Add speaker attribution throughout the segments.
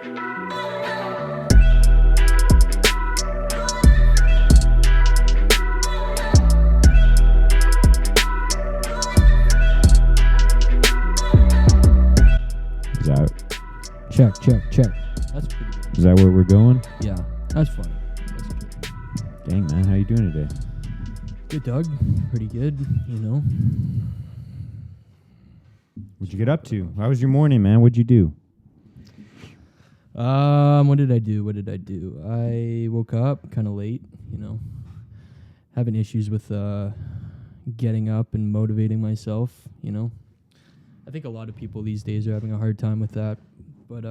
Speaker 1: Is that
Speaker 2: Check. That's pretty good.
Speaker 1: is that where we're going?
Speaker 2: Yeah, that's funny. That's good.
Speaker 1: Dang, man, how you doing today?
Speaker 2: Good, Doug. Pretty good, you know.
Speaker 1: What'd you get up to? How was your morning, man? What'd you do?
Speaker 2: What did I do? I woke up kind of late, you know. Having issues with getting up and motivating myself, you know. I think a lot of people these days are having a hard time with that. But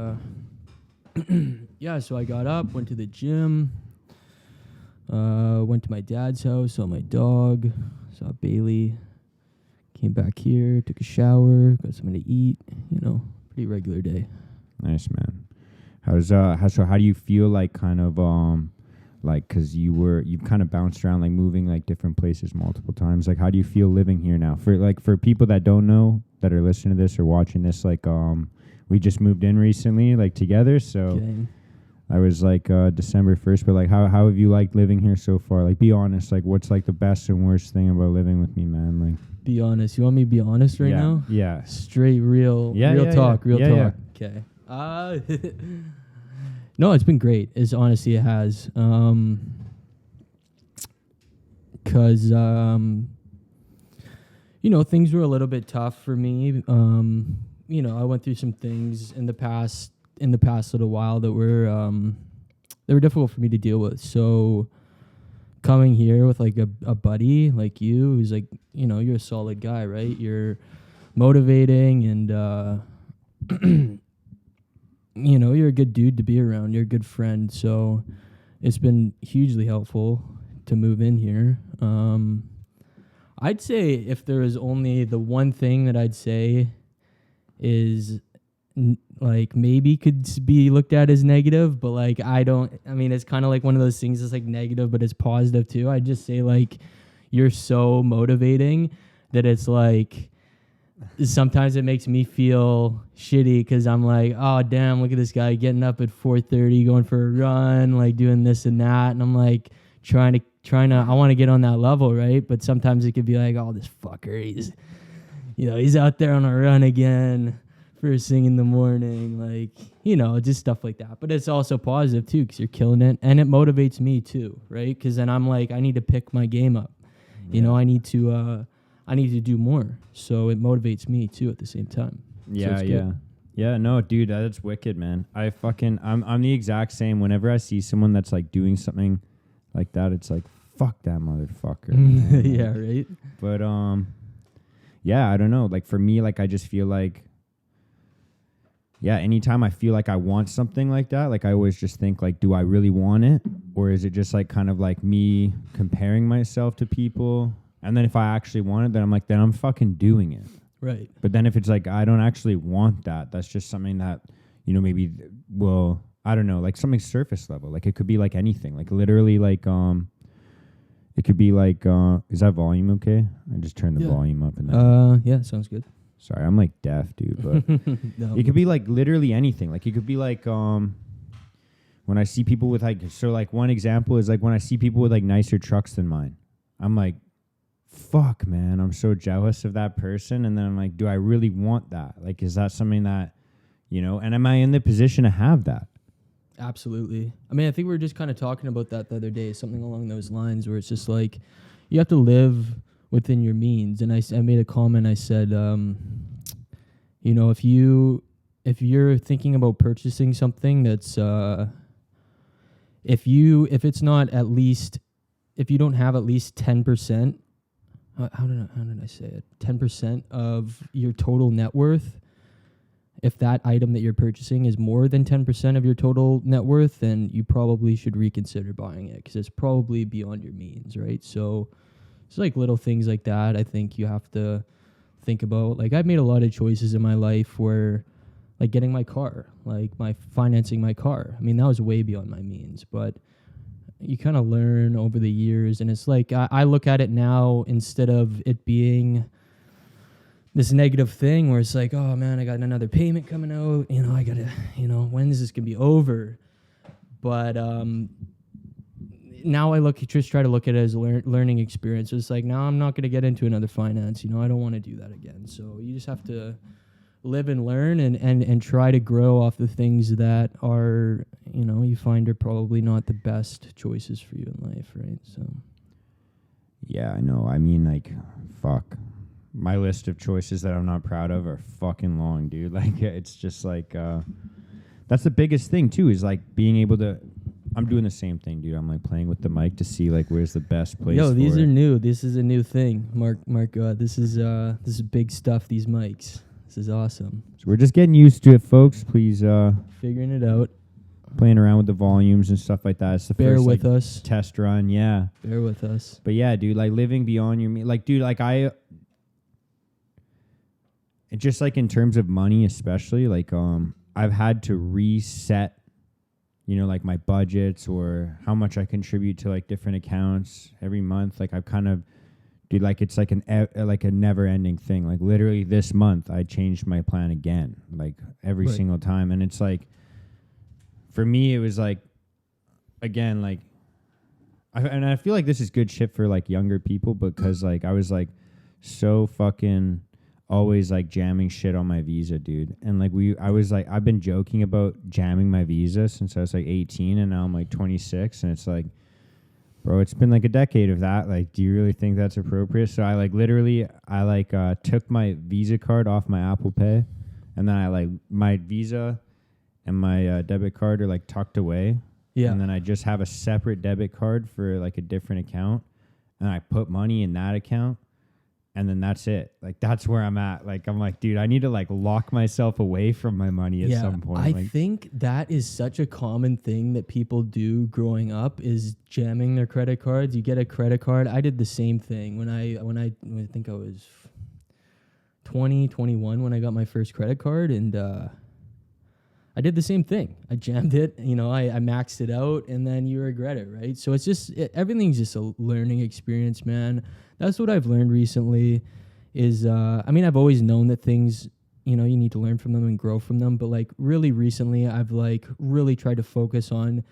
Speaker 2: yeah, so I got up, went to the gym, went to my dad's house, saw my dog, saw Bailey, came back here, took a shower, got something to eat, you know, pretty regular day.
Speaker 1: Nice, man. How do you feel like kind of like, cause you've kind of bounced around, like moving like different places multiple times. Like, how do you feel living here now? For people that don't know, that are listening to this or watching this, like we just moved in recently, like together. So
Speaker 2: Okay.
Speaker 1: I was like December 1st, but like how have you liked living here so far? Like, be honest, like what's like the best and worst thing about living with me, man? Like,
Speaker 2: Be honest. You want me to be honest right now?
Speaker 1: Yeah.
Speaker 2: Straight real talk. Okay. No, it's been great. It's honestly, it has. Cause you know, things were a little bit tough for me. You know, I went through some things in the past little while that were difficult for me to deal with. So coming here with like a buddy like you, who's like, you know, you're a solid guy, right? You're motivating and you know, you're a good dude to be around. You're a good friend. So it's been hugely helpful to move in here. I'd say if there is only the one thing that I'd say is like maybe could be looked at as negative, but like I mean, it's kind of like one of those things that's like negative, but it's positive too. I'd just say like you're so motivating that it's like sometimes it makes me feel shitty because I'm like, oh damn, look at this guy getting up at 4:30, going for a run, like doing this and that, and I'm like trying to I want to get on that level, right? But sometimes it could be like, oh, this fucker, he's out there on a run again first thing in the morning, like, you know, just stuff like that. But it's also positive too because you're killing it, and it motivates me too, right? Because then I'm like, I need to pick my game up, you know, I need to do more, so it motivates me too at the same time.
Speaker 1: Yeah, no, dude, that's wicked, man. I'm the exact same. Whenever I see someone that's like doing something like that, it's like, fuck that motherfucker.
Speaker 2: Yeah, right.
Speaker 1: But yeah, I don't know. Like for me, like I just feel like, yeah, anytime I feel like I want something like that, like I always just think like, do I really want it, or is it just like kind of like me comparing myself to people? And then if I actually want it, then I'm like, then I'm fucking doing it.
Speaker 2: Right.
Speaker 1: But then if it's like, I don't actually want that, that's just something that, you know, maybe will, I don't know, like something surface level. Like it could be like anything, like literally like, it could be like, is that volume okay? I just turned the volume up. And
Speaker 2: yeah, sounds good.
Speaker 1: Sorry, I'm like deaf, dude, but
Speaker 2: No.
Speaker 1: it could be like literally anything. Like it could be like, when I see people with like, so like one example is like when I see people with like nicer trucks than mine, I'm like, fuck, man, I'm so jealous of that person. And then I'm like, do I really want that? Like, is that something that, you know, and am I in the position to have that?
Speaker 2: Absolutely. I mean, I think we were just kind of talking about that the other day, something along those lines where it's just like, you have to live within your means. And I made a comment, I said, you know, if you're thinking about purchasing something that's, if you don't have at least 10%, how did I say it? 10% of your total net worth. If that item that you're purchasing is more than 10% of your total net worth, then you probably should reconsider buying it because it's probably beyond your means, right? So it's like little things like that I think you have to think about. Like I've made a lot of choices in my life where like getting my car, like financing my car. I mean, that was way beyond my means, but you kind of learn over the years, and it's like I look at it now, instead of it being this negative thing where it's like, oh man, I got another payment coming out. I gotta, when is this gonna be over? But now just try to look at it as a learning experience. It's like, now I'm not gonna get into another finance. I don't want to do that again. So you just have to live and learn and try to grow off the things that are, you find are probably not the best choices for you in life, right? So.
Speaker 1: Yeah, I know. I mean, like, fuck. My list of choices that I'm not proud of are fucking long, dude. Like, it's just like, that's the biggest thing too, is like being able to, I'm doing the same thing, dude. I'm like playing with the mic to see like where's the best place.
Speaker 2: Yo, these are new. This is a new thing. Mark, this is big stuff, these mics. This is awesome.
Speaker 1: So we're just getting used to it, folks. Please,
Speaker 2: figuring it out.
Speaker 1: Playing around with the volumes and stuff like that. It's the
Speaker 2: Bear
Speaker 1: first
Speaker 2: with
Speaker 1: like,
Speaker 2: us.
Speaker 1: test run, yeah.
Speaker 2: Bear with us.
Speaker 1: But yeah, dude, like living beyond your like, dude, like it's just like in terms of money, especially like I've had to reset, like my budgets or how much I contribute to like different accounts every month. Like I've kind of, dude, like it's like like a never ending thing. Like literally this month I changed my plan again, like every single time, and it's like. For me, it was like, again, like, I feel like this is good shit for like younger people because like I was like so fucking always like jamming shit on my visa, dude. And like I've been joking about jamming my visa since I was like 18 and now I'm like 26 and it's like, bro, it's been like a decade of that. Like, do you really think that's appropriate? So I like literally, took my Visa card off my Apple Pay and then I like my Visa and my debit card are like tucked away. Yeah. And then I just have a separate debit card for like a different account. And I put money in that account. And then that's it. Like, that's where I'm at. Like, I'm like, dude, I need to like lock myself away from my money at some point.
Speaker 2: I think that is such a common thing that people do growing up is jamming their credit cards. You get a credit card. I did the same thing when I think I was 20, 21 when I got my first credit card. And, I did the same thing. I jammed it, I maxed it out and then you regret it, right? So it's just, everything's just a learning experience, man. That's what I've learned recently is, I've always known that things, you need to learn from them and grow from them. But like really recently, I've like really tried to focus on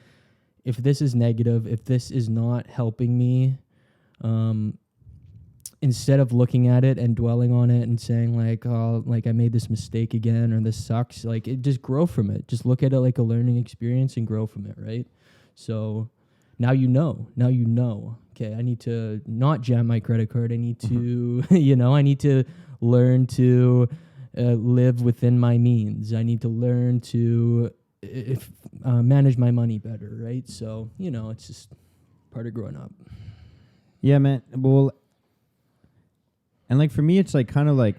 Speaker 2: if this is negative, if this is not helping me, instead of looking at it and dwelling on it and saying like, oh, like I made this mistake again or this sucks, like it just grow from it. Just look at it like a learning experience and grow from it, right? So now you know. Okay, I need to not jam my credit card. I need to, I need to learn to live within my means. I need to learn to manage my money better, right? So, it's just part of growing up.
Speaker 1: Yeah, man. Well, and like for me, it's like kind of like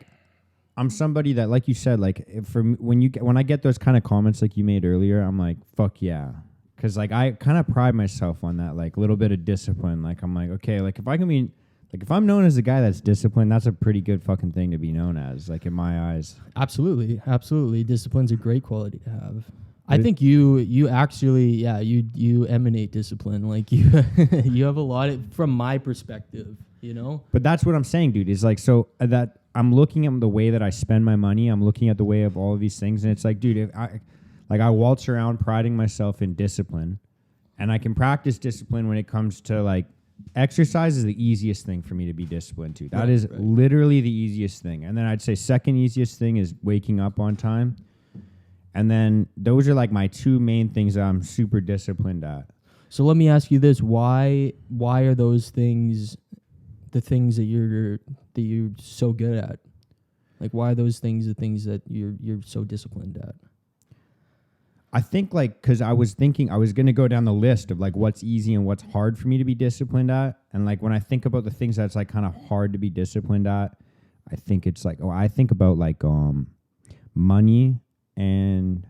Speaker 1: I'm somebody that, like you said, like when I get those kind of comments like you made earlier, I'm like, fuck yeah, because like I kind of pride myself on that like little bit of discipline. Like I'm like, okay, like if I can be like if I'm known as a guy that's disciplined, that's a pretty good fucking thing to be known as, like in my eyes.
Speaker 2: Absolutely, discipline's a great quality to have. I think you actually, you emanate discipline. Like you you have a lot from my perspective.
Speaker 1: But that's what I'm saying, dude, is like, so that I'm looking at the way that I spend my money. I'm looking at the way of all of these things. And it's like, dude, if I waltz around priding myself in discipline and I can practice discipline when it comes to like exercise is the easiest thing for me to be disciplined to. That is literally the easiest thing. And then I'd say second easiest thing is waking up on time. And then those are like my two main things that I'm super disciplined at.
Speaker 2: So let me ask you this. Why are those things the things that you're so good at? Like, why are those things the things that you're so disciplined at?
Speaker 1: I think like because I was thinking I was gonna go down the list of like what's easy and what's hard for me to be disciplined at, and like when I think about the things that's like kind of hard to be disciplined at, I think it's like I think about like money, and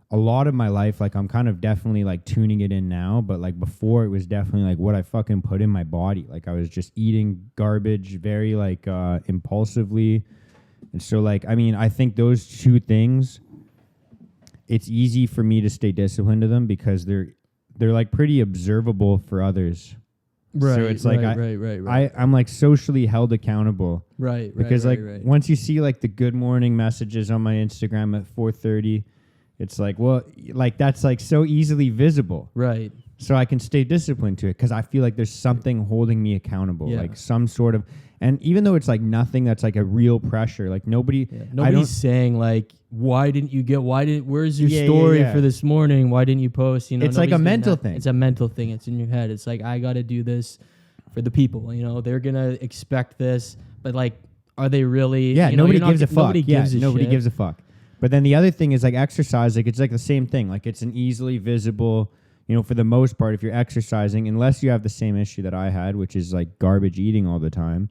Speaker 1: a lot of my life like I'm kind of definitely like tuning it in now, but like before it was definitely like what I fucking put in my body. Like I was just eating garbage very like impulsively, and so like I think those two things. It's easy for me to stay disciplined to them because they're like pretty observable for others.
Speaker 2: Right.
Speaker 1: So it's like
Speaker 2: right.
Speaker 1: I'm like socially held accountable.
Speaker 2: Right.
Speaker 1: Because
Speaker 2: right.
Speaker 1: once you see like the good morning messages on my Instagram at 4:30, it's like, well, like that's like so easily visible.
Speaker 2: Right.
Speaker 1: So I can stay disciplined to it because I feel like there's something holding me accountable,
Speaker 2: Yeah.
Speaker 1: like some sort of. And even though it's like nothing that's like a real pressure, like
Speaker 2: nobody's saying like, where's your story for this morning? Why didn't you post? You know,
Speaker 1: it's like a mental thing.
Speaker 2: It's a mental thing. It's in your head. It's like, I got to do this for the people. You know, they're going to expect this, but like, are they really?
Speaker 1: Yeah,
Speaker 2: you know,
Speaker 1: nobody gives a fuck.
Speaker 2: Nobody gives
Speaker 1: a fuck. But then the other thing is like exercise, like it's like the same thing. Like it's an easily visible, you know, for the most part, if you're exercising, unless you have the same issue that I had, which is like garbage eating all the time.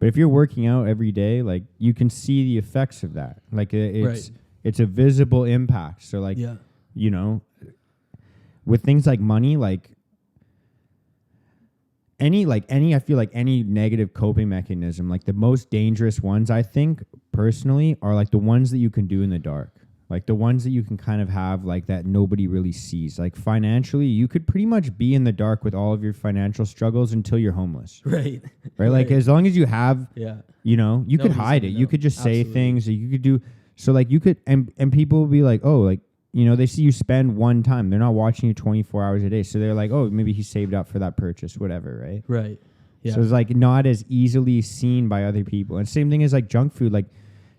Speaker 1: But if you're working out every day, like you can see the effects of that. Like it's a visible impact. So like, you know, with things like money, like I feel like any negative coping mechanism, like the most dangerous ones, I think personally, are like the ones that you can do in the dark. Like the ones that you can kind of have like that nobody really sees. Like financially, you could pretty much be in the dark with all of your financial struggles until you're homeless.
Speaker 2: Right.
Speaker 1: Right. Like as long as you have, you know, you could hide it. You could just say things, or you could do. So like you could, and people will be like, oh, like, you know, they see you spend one time. They're not watching you 24 hours a day. So they're like, oh, maybe he saved up for that purchase, whatever. Right.
Speaker 2: Right. Yeah.
Speaker 1: So it's like not as easily seen by other people. And same thing as like junk food. Like,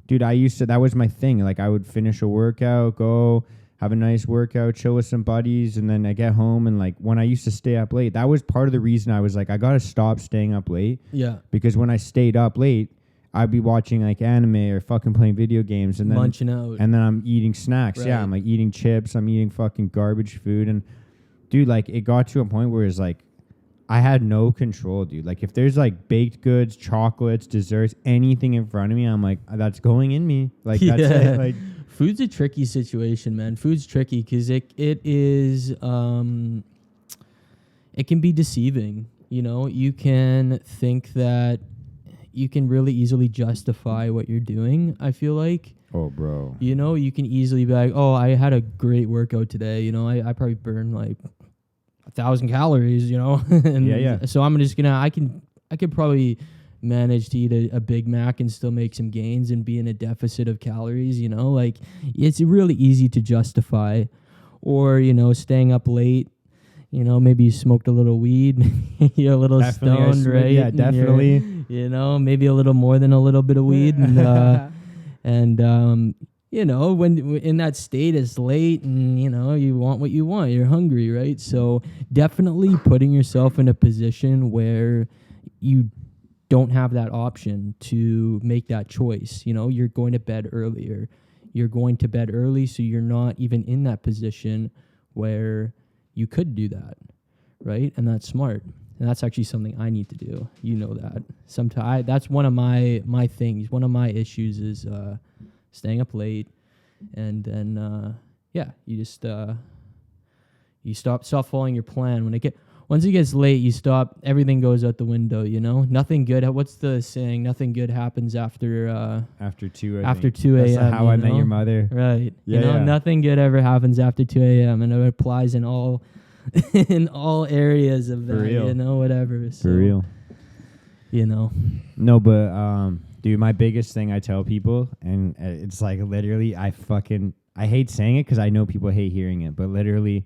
Speaker 1: dude, that was my thing. Like I would finish a workout, go have a nice workout, chill with some buddies. And then I get home. And like when I used to stay up late, that was part of the reason I was like, I got to stop staying up late.
Speaker 2: Yeah.
Speaker 1: Because when I stayed up late, I'd be watching like anime or fucking playing video games and then
Speaker 2: munching out.
Speaker 1: And then I'm eating snacks.
Speaker 2: Right.
Speaker 1: Yeah. I'm like eating chips. I'm eating fucking garbage food. And dude, like it got to a point where it's like, I had no control, dude. Like if there's like baked goods, chocolates, desserts, anything in front of me, I'm like, that's going in me. Like that's it. Like
Speaker 2: food's a tricky situation, man. Food's tricky because it is it can be deceiving. You know, you can think that you can really easily justify what you're doing. I feel like.
Speaker 1: Oh, bro.
Speaker 2: You know, you can easily be like, oh, I had a great workout today. You know, I probably burned like 1,000 calories, you know. And so I'm just gonna I could probably manage to eat a Big Mac and still make some gains and be in a deficit of calories, you know. Like it's really easy to justify. Or, you know, staying up late, you know, maybe you smoked a little weed, you're a little stoned, right?
Speaker 1: Yeah, definitely.
Speaker 2: You know, maybe a little more than a little bit of weed and you know, when in that state, it's late and, you know, you want what you want. You're hungry, right? So definitely putting yourself in a position where you don't have that option to make that choice. You know, you're going to bed earlier. You're going to bed early, so you're not even in that position where you could do that, right? And that's smart. And that's actually something I need to do. You know that. Sometimes that's one of my things. One of my issues is staying up late, and then you just you stop following your plan. Once it gets late, you stop. Everything goes out the window. You know, nothing good. What's the saying? Nothing good happens after 2
Speaker 1: after
Speaker 2: 2 a.m.
Speaker 1: That's how I met your mother.
Speaker 2: Right.
Speaker 1: Yeah,
Speaker 2: you know, nothing good ever happens after 2 a.m. and it applies in all in all areas of that.
Speaker 1: For real.
Speaker 2: You know, whatever. So,
Speaker 1: For real.
Speaker 2: You know.
Speaker 1: No, but dude, my biggest thing I tell people, and it's like literally, I hate saying it because I know people hate hearing it, but literally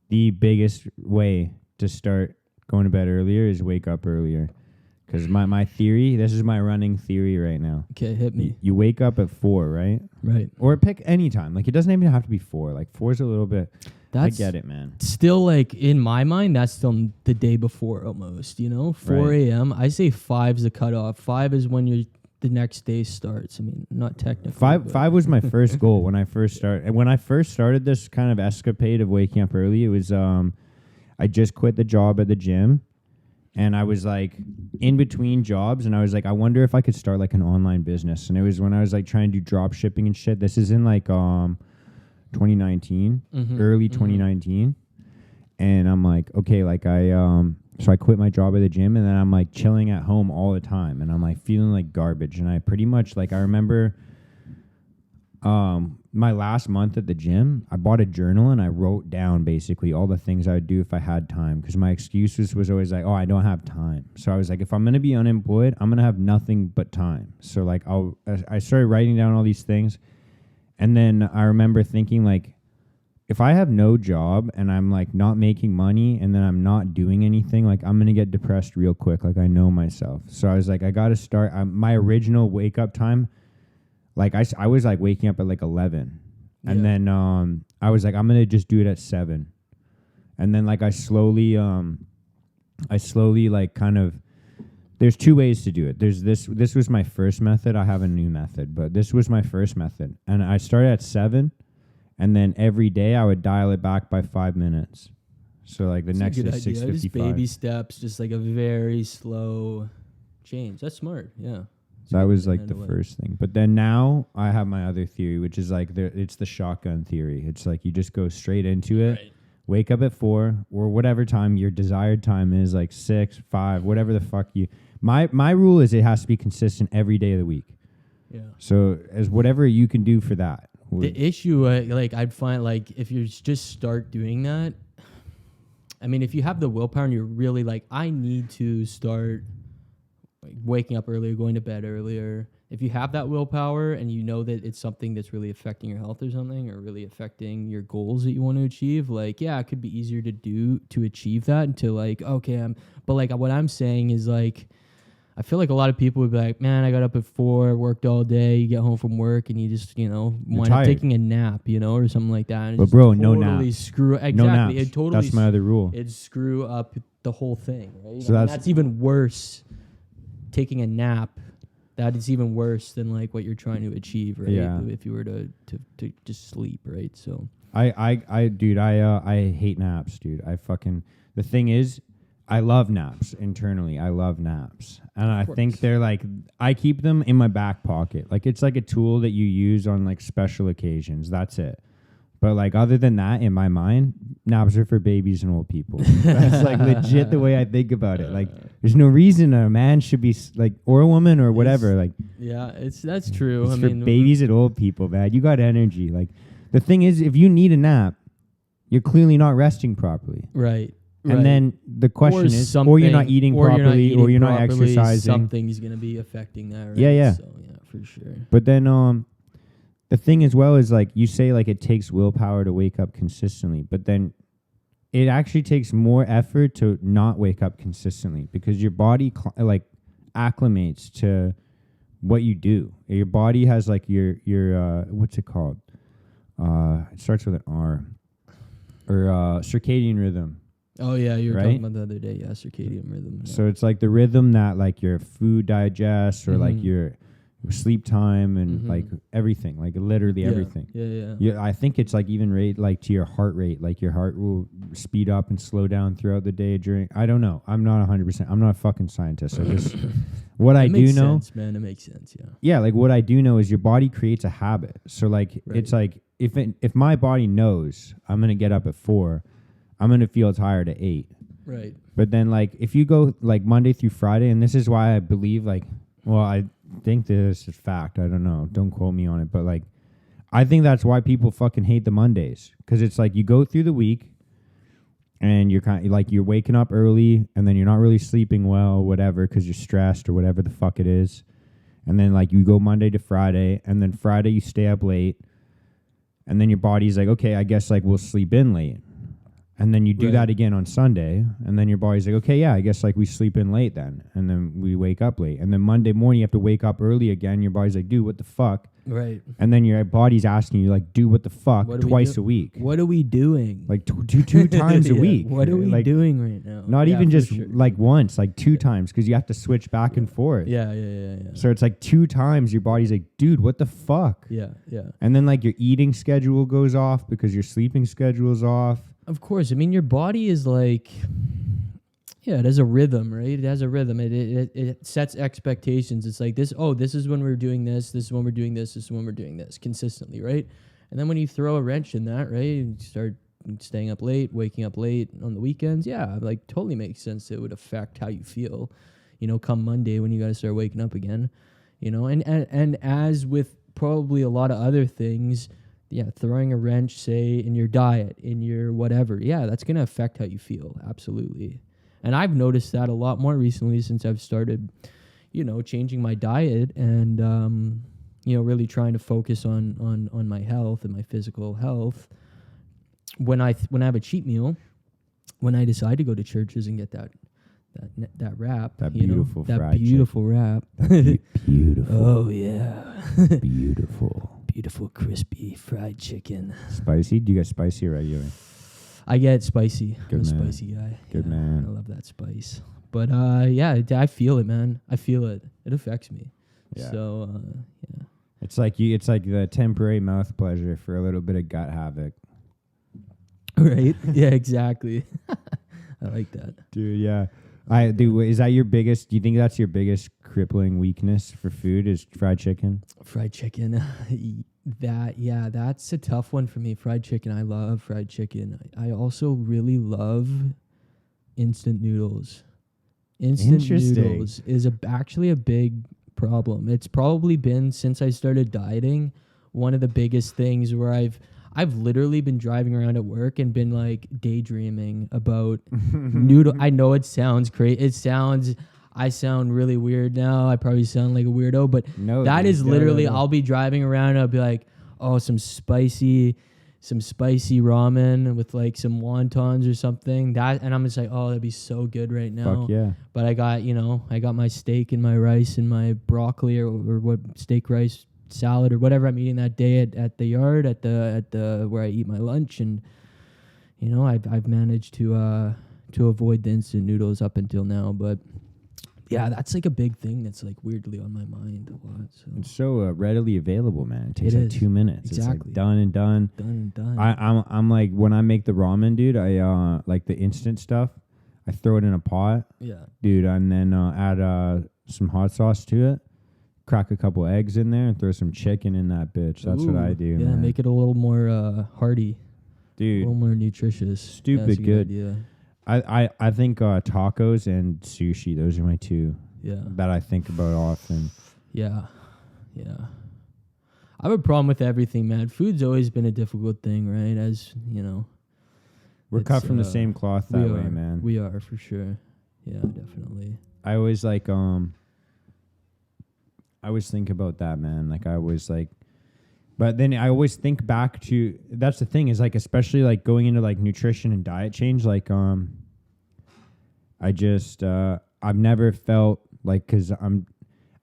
Speaker 1: the biggest way to start going to bed earlier is wake up earlier. Because my theory, this is my running theory right now.
Speaker 2: Okay, hit me.
Speaker 1: You wake up at 4, right?
Speaker 2: Right.
Speaker 1: Or pick any time. Like, it doesn't even have to be 4. Like, 4 is a little bit... I get it, man.
Speaker 2: Still, like, in my mind, that's still the day before almost, you know? 4 a.m. I say 5 is the cutoff. 5 is when the next day starts. I mean, not technically.
Speaker 1: 5 was my first goal when I first started. And when I first started this kind of escapade of waking up early, it was I just quit the job at the gym. And I was like in between jobs, and I was like, I wonder if I could start like an online business. And it was when I was like trying to do drop shipping and shit. This is in like 2019, early 2019. And I'm like, okay, like so I quit my job at the gym, and then I'm like chilling at home all the time, and I'm like feeling like garbage. And I pretty much like, I remember my last month at the gym, I bought a journal and I wrote down basically all the things I would do if I had time. Because my excuses was always like, oh, I don't have time. So I was like, if I'm gonna be unemployed, I'm gonna have nothing but time. So like I started writing down all these things, and then I remember thinking like, if I have no job and I'm like not making money and then I'm not doing anything, like I'm gonna get depressed real quick. Like I know myself. So I was like, I gotta start. My original wake up time, like I was like waking up at like 11, and then I was like, I'm gonna just do it at 7, and then like I slowly like kind of. There's 2 ways to do it. There's this was my first method. I have a new method, but this was my first method, and I started at 7. And then every day I would dial it back by 5 minutes. So like the next is 6:55.
Speaker 2: Just baby steps, just like a very slow change. That's smart. Yeah.
Speaker 1: That was like the first thing. But then now I have my other theory, which is like it's the shotgun theory. It's like you just go straight into it. Right. Wake up at 4 or whatever time your desired time is, like 6, 5, whatever the fuck you. My rule is it has to be consistent every day of the week. Yeah. So as whatever you can do for that.
Speaker 2: The issue, like I'd find, like if you just start doing that, I mean, if you have the willpower and you're really like, I need to start like waking up earlier, going to bed earlier. If you have that willpower and you know that it's something that's really affecting your health or something, or really affecting your goals that you want to achieve, like, yeah, it could be easier to achieve that and to like, okay, but like what I'm saying is like, I feel like a lot of people would be like, man, I got up at 4, worked all day, you get home from work, and you just, wind up taking a nap, or something like that. And
Speaker 1: but bro, no nap.
Speaker 2: Exactly.
Speaker 1: No naps.
Speaker 2: It totally
Speaker 1: that's my other rule.
Speaker 2: It'd screw up the whole thing, right?
Speaker 1: So
Speaker 2: that's even worse. Taking a nap, that is even worse than like what you're trying to achieve, right? Yeah. If you were to just sleep, right? So
Speaker 1: I hate naps, dude. The thing is, I love naps internally. I love naps. And I think they're like, I keep them in my back pocket. Like it's like a tool that you use on like special occasions. That's it. But like other than that, in my mind, naps are for babies and old people. That's like legit the way I think about it. Like there's no reason a man should be like, or a woman or whatever. Like
Speaker 2: yeah, that's true.
Speaker 1: It's for babies and old people, man. You got energy. Like the thing is, if you need a nap, you're clearly not resting properly.
Speaker 2: Right.
Speaker 1: And then the question is, or you're not eating properly, or you're not exercising.
Speaker 2: Something's going to be affecting that, right?
Speaker 1: Yeah.
Speaker 2: So, yeah, for sure.
Speaker 1: But then the thing as well is, like, you say, like, it takes willpower to wake up consistently. But then it actually takes more effort to not wake up consistently because your body, acclimates to what you do. Your body has, like, your what's it called? It starts with an R. Or circadian rhythm.
Speaker 2: Oh, yeah, you were talking about the other day. Yeah, circadian rhythm. Yeah.
Speaker 1: So it's like the rhythm that like your food digests or like your sleep time and like everything, like literally everything. Yeah. I think it's like even like to your heart rate, like your heart will speed up and slow down throughout the day during. I don't know. I'm not 100%. I'm not a fucking scientist. I just what I do know.
Speaker 2: Makes sense, man. It makes sense. Yeah.
Speaker 1: Yeah, like what I do know is your body creates a habit. So like it's like if my body knows I'm gonna get up at 4. I'm going to feel tired at 8.
Speaker 2: Right.
Speaker 1: But then, like, if you go, like, Monday through Friday, and this is why I believe, like, well, I think this is fact. I don't know. Don't quote me on it. But, like, I think that's why people fucking hate the Mondays. Because it's like you go through the week, and you're kind of, like, you're waking up early, and then you're not really sleeping well, whatever, because you're stressed or whatever the fuck it is. And then, like, you go Monday to Friday, and then Friday you stay up late, and then your body's like, okay, I guess, like, we'll sleep in late. And then you do that again on Sunday, and then your body's like, okay, yeah, I guess like we sleep in late then, and then we wake up late. And then Monday morning you have to wake up early again. Your body's like, dude, what the fuck?
Speaker 2: Right.
Speaker 1: And then your body's asking you like, dude, what the fuck? Twice a week.
Speaker 2: What are we doing?
Speaker 1: Like two times a week.
Speaker 2: What are we
Speaker 1: like,
Speaker 2: doing right now?
Speaker 1: Not even just like once, like 2 times, because you have to switch back and forth.
Speaker 2: Yeah.
Speaker 1: So it's like 2 times your body's like, dude, what the fuck?
Speaker 2: Yeah.
Speaker 1: And then like your eating schedule goes off because your sleeping schedule's off.
Speaker 2: Of course. I mean, your body is like, it has a rhythm, right? It has a rhythm. It sets expectations. It's like this is when we're doing this is when we're doing this is when we're doing this consistently, right? And then when you throw a wrench in that, right, you start staying up late, waking up late on the weekends, like totally makes sense. It would affect how you feel, come Monday when you got to start waking up again, and as with probably a lot of other things. Yeah, throwing a wrench, say, in your diet, in your whatever. Yeah, that's going to affect how you feel. Absolutely. And I've noticed that a lot more recently since I've started, changing my diet and, really trying to focus on my health and my physical health. When I have a cheat meal, when I decide to go to churches and get that wrap,
Speaker 1: that beautiful fried
Speaker 2: beautiful wrap,
Speaker 1: beautiful.
Speaker 2: Oh yeah,
Speaker 1: beautiful,
Speaker 2: crispy fried chicken.
Speaker 1: Spicy? Do you get spicy or regular?
Speaker 2: I get spicy.
Speaker 1: Good
Speaker 2: I'm a
Speaker 1: man.
Speaker 2: spicy guy.
Speaker 1: Good man.
Speaker 2: I love that spice. But I feel it, man. I feel it. It affects me.
Speaker 1: Yeah.
Speaker 2: So yeah.
Speaker 1: It's like the temporary mouth pleasure for a little bit of gut havoc.
Speaker 2: Right? Yeah, exactly. I like that.
Speaker 1: Dude, yeah. Is that your biggest, do you think that's your biggest crippling weakness for food is fried chicken?
Speaker 2: Fried chicken. That's a tough one for me. Fried chicken. I love fried chicken. I also really love instant noodles. Instant noodles is actually a big problem. It's probably been, since I started dieting, one of the biggest things where I've literally been driving around at work and been like daydreaming about noodle. I know it sounds crazy. I sound really weird now. I probably sound like a weirdo, but that is literally, I'll be driving around and I'll be like, oh, some spicy ramen with like some wontons or something. And I'm just like, oh, that'd be so good right now.
Speaker 1: Fuck yeah.
Speaker 2: But I got my steak and my rice and my broccoli or what steak rice salad or whatever I'm eating that day at the yard at the where I eat my lunch, and I've managed to avoid the instant noodles up until now. But yeah, that's like a big thing that's like weirdly on my mind a lot. So
Speaker 1: it's so readily available, man. It takes like 2 minutes.
Speaker 2: Exactly.
Speaker 1: It's like done and done.
Speaker 2: Done and done.
Speaker 1: I'm like, when I make the ramen, dude, I like the instant stuff. I throw it in a pot, dude, and then add some hot sauce to it. Crack a couple eggs in there and throw some chicken in that bitch. That's what I do.
Speaker 2: Yeah,
Speaker 1: man.
Speaker 2: Make it a little more hearty,
Speaker 1: dude.
Speaker 2: A little more nutritious.
Speaker 1: Stupid good. Idea. I think tacos and sushi. Those are my two.
Speaker 2: Yeah.
Speaker 1: That I think about often.
Speaker 2: Yeah. I have a problem with everything, man. Food's always been a difficult thing, right? As you know,
Speaker 1: we're cut from the same cloth that way, man.
Speaker 2: We are for sure. Yeah, definitely.
Speaker 1: I always I always think about that, man. Like I always like, but then I always think back to, that's the thing is like, especially like going into like nutrition and diet change. Like, I've never felt like, and